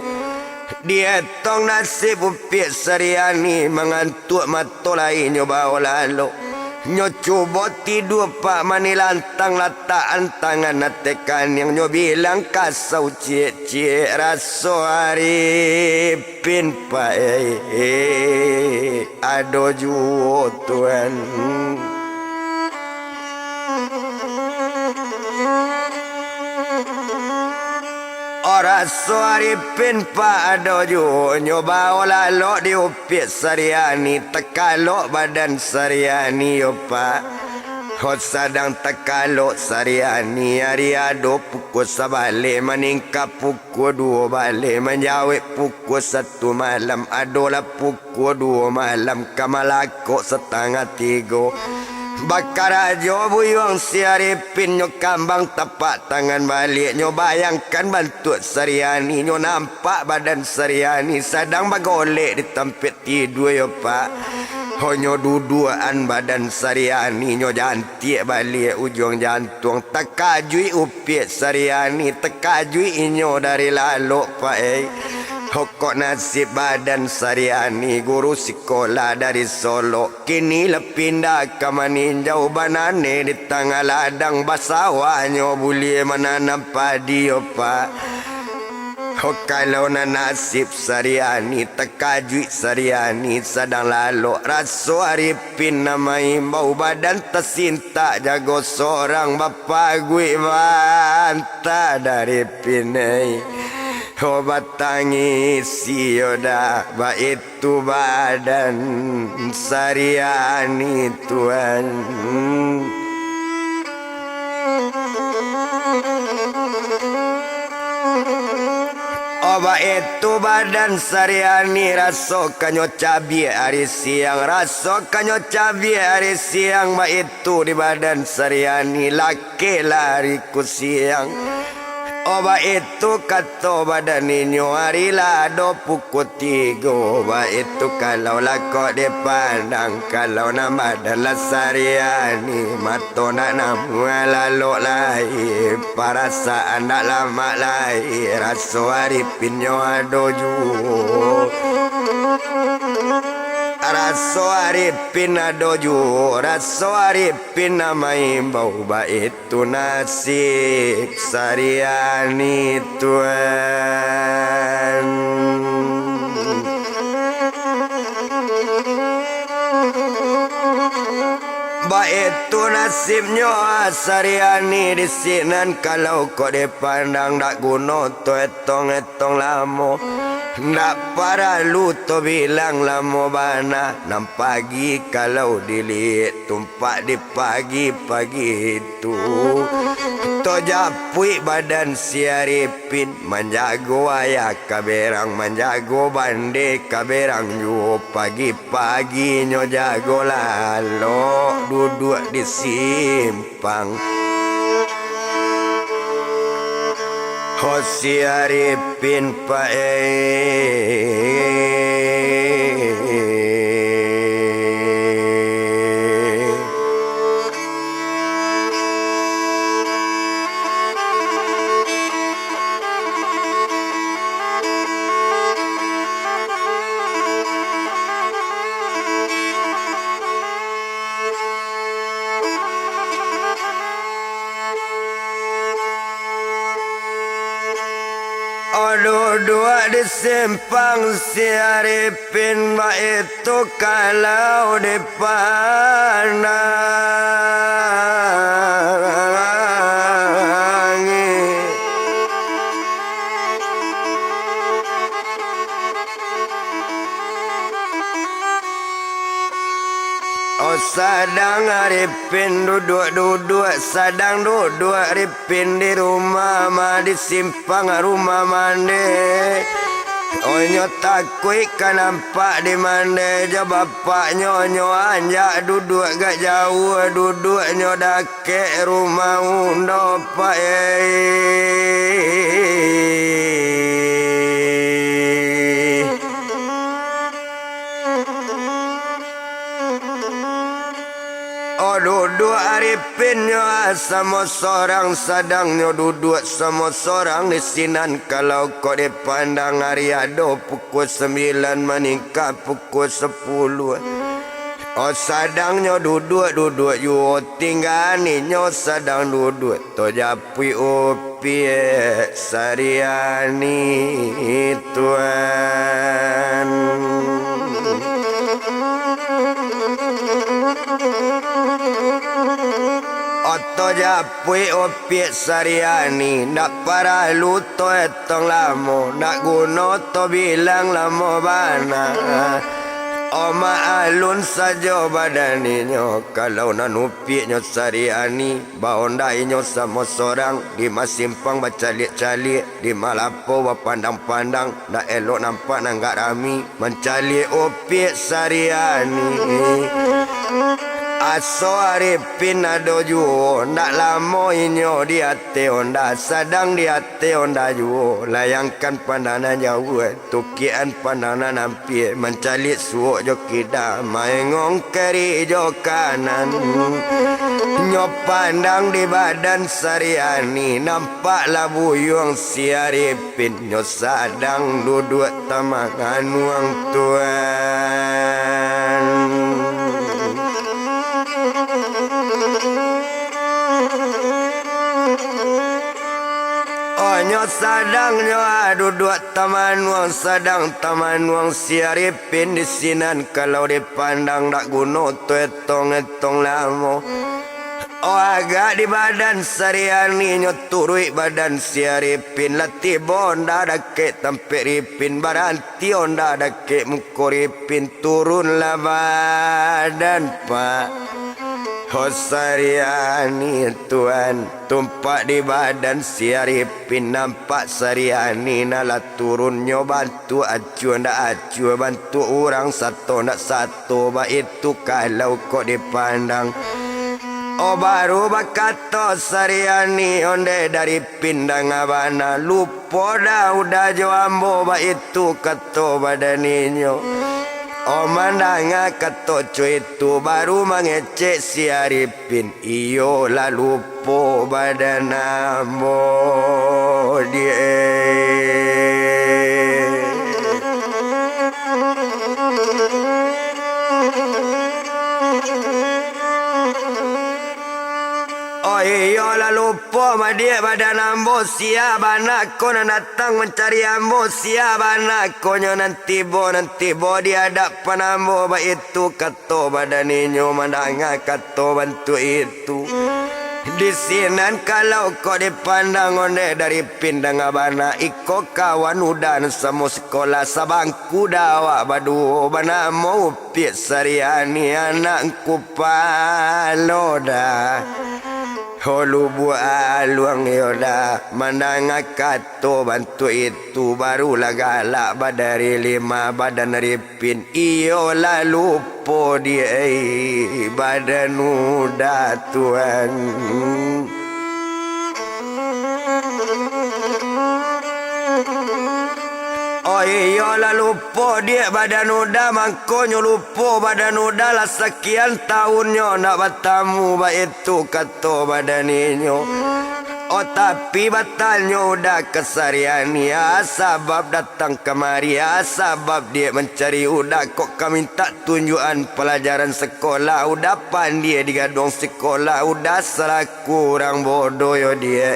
[SPEAKER 1] dia tong nasib upik sariani mengantuk mata lainnya bawa lalu nyo cuba tidur pak mani lantang lataan tangan natekan yang nyo bilang kasau cie raso hari pin pak ado juo Tuhan Ora suari pin pa ado ju nyoba ola lo diupit sariani tekalo badan sariani yo pa hot sadang tekalo sariani hari ado pukul sabale meningkat pukul 2 balik menjawab pukul 1 malam adolah pukul 2 malam kamalako setengah 3 Bakar aja buyung siaripin nyo kambang tapak tangan balik nyo bayangkan bantu sariani nyo nampak badan sariani sedang bagolek di tempat tidur yo pak honyo duduan badan sariani nyo jantik balik ujung jantung tekajui upik sariani tekajui inyo dari lalu pak Hokok nasib badan sariani guru sekolah dari Solo kini lepindah ke meninjau banane di tengah ladang basawahnya boleh menanam padi opa kalau nasib sariani tekajui sariani sedang lalu rasu haripin nama imbau badan tersinta jago seorang bapa gue bantah dari pinai Obat tangis yoda baik tu badan sariani Tuhan Obat itu badan sariani rasokannya cabai hari siang rasokannya cabai hari siang baik itu di badan sariani laki lari ku siang Obat itu kata badan ini hari lado pukul 3 Obat itu kalau lakok dipandang Kalau nama adalah sariani Mata nak nama lalu lahir Perasaan nak lama lahir Rasa hari pinyo ado jua Raso haripin ado ju Raso haripin nama imbau baik itu nasib sariani Tuhan Baik itu nasibnya sariani di sinan Kalau kau dipandang tak guna tu etong lama Nak para lu tu bilang lama bana Nam pagi kalau dilihat tumpak di pagi itu To japui badan siaripin Menjago ayah kaberang Menjago bande kaberang Ju pagi-pagi nyo jago lalo Duduk di simpang Hosi haripin pa dua di simpang si Arifin Mbak itu kalau dipandangi oh sadang Arifin duduk sadang duduk Arifin di rumah di simpang rumah mandi oh nyo takui kan nampak di mandi je bapak nyo anjak duduk gak jauh duduk nyo dake rumah undo pak oh duduk Arifin nyo sama seorang sadang nyo duduk sama seorang di sinan kalau kau dipandang hari ado pukul 9 meningkat pukul 10 oh sadang nyo duduk yu tinggal ni nyo sadang duduk to japi upi sariani tuan Oto japui opiek sariani nak para luto etong lamo nak guno to bilang lamo bana Oma alun saja badaninyo kalau nan upieknyo sariani baondainya sama seorang di masimpang bacalik-calik di malapo pandang-pandang nak elok nampak nanggak rami mencalik opiek sariani Aso Arifin ado juo ndak lamo inyo di ate onda sadang di ate onda juo layangkan pandangan jauh tukian pandangan nampi mencalik suok jo kida maengong keri jo kanan nyo pandang di badan sariani nampak labuyung si Arifin nyo sadang duduk tamangan uang tuan nyo sadang nyo duduk taman wang sadang taman wang si Arifin di sinan kalau dipandang dak guno tu etong lamo oh agak di badan sariani nyo turui badan si Arifin lati bonda dake tampe Ripin baranti onda dake muko Ripin turunlah badan pak Oh sariani tuan tumpak di badan si Arifin nampak sariani nala turunnya bantu acu ndak acu bantu orang satu ndak satu ba itu kalau kok dipandang oh baru bakato sariani onde dari pindang abana lupa dah udah joambo ba itu kato badaninyo oh mandanga kato itu baru mengecek si Arifin iyo lalu po badanamo dia iyo lalu po madia badan ambo siap anakku datang mencari ambo siap anakku nanti bo di hadapan ambo ba itu kato badaninyo mandanga kato bantu itu di sinan kalau kau dipandang onde dari pindang abana iko kawan udan sama sekolah sabangku dawa badu bana mau piek sariani anakku paloda Holu buah luang yoda mandang kato bantu itu barulah galak badari 5 badan Arifin iyo lalu po dia badan udah tuan Oh iya lah lupa dia badan udah mangkonyo lupa badan udah lah sekian tahunnya nak bertamu ba itu kata badaninyo oh tapi batalnya udah kesarian ya sebab datang kemari ya sebab dia mencari udah kok kami tak tunjukan pelajaran sekolah udah pandai di gadong sekolah udah salah kurang bodoh yo dia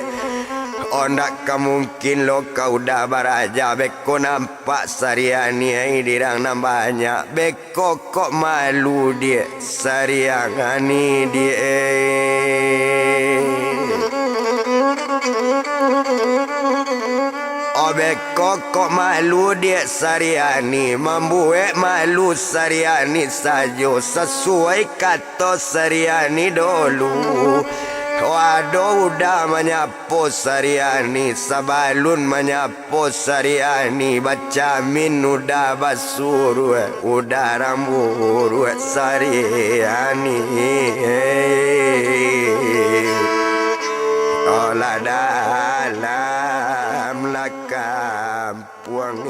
[SPEAKER 1] Oh nak mungkin lo kau dah baraja beko nampak Sariani ai dirang nambahnya beko kok malu dia Sariani dia Oh beko kok malu dia Sariani membuat malu Sariani saja sesuai kata Sariani dulu. Waduh udah menyapu Sariani sabalun menyapu Sariani baca min udah basur udah rambut Sariani olah dalam lah kampung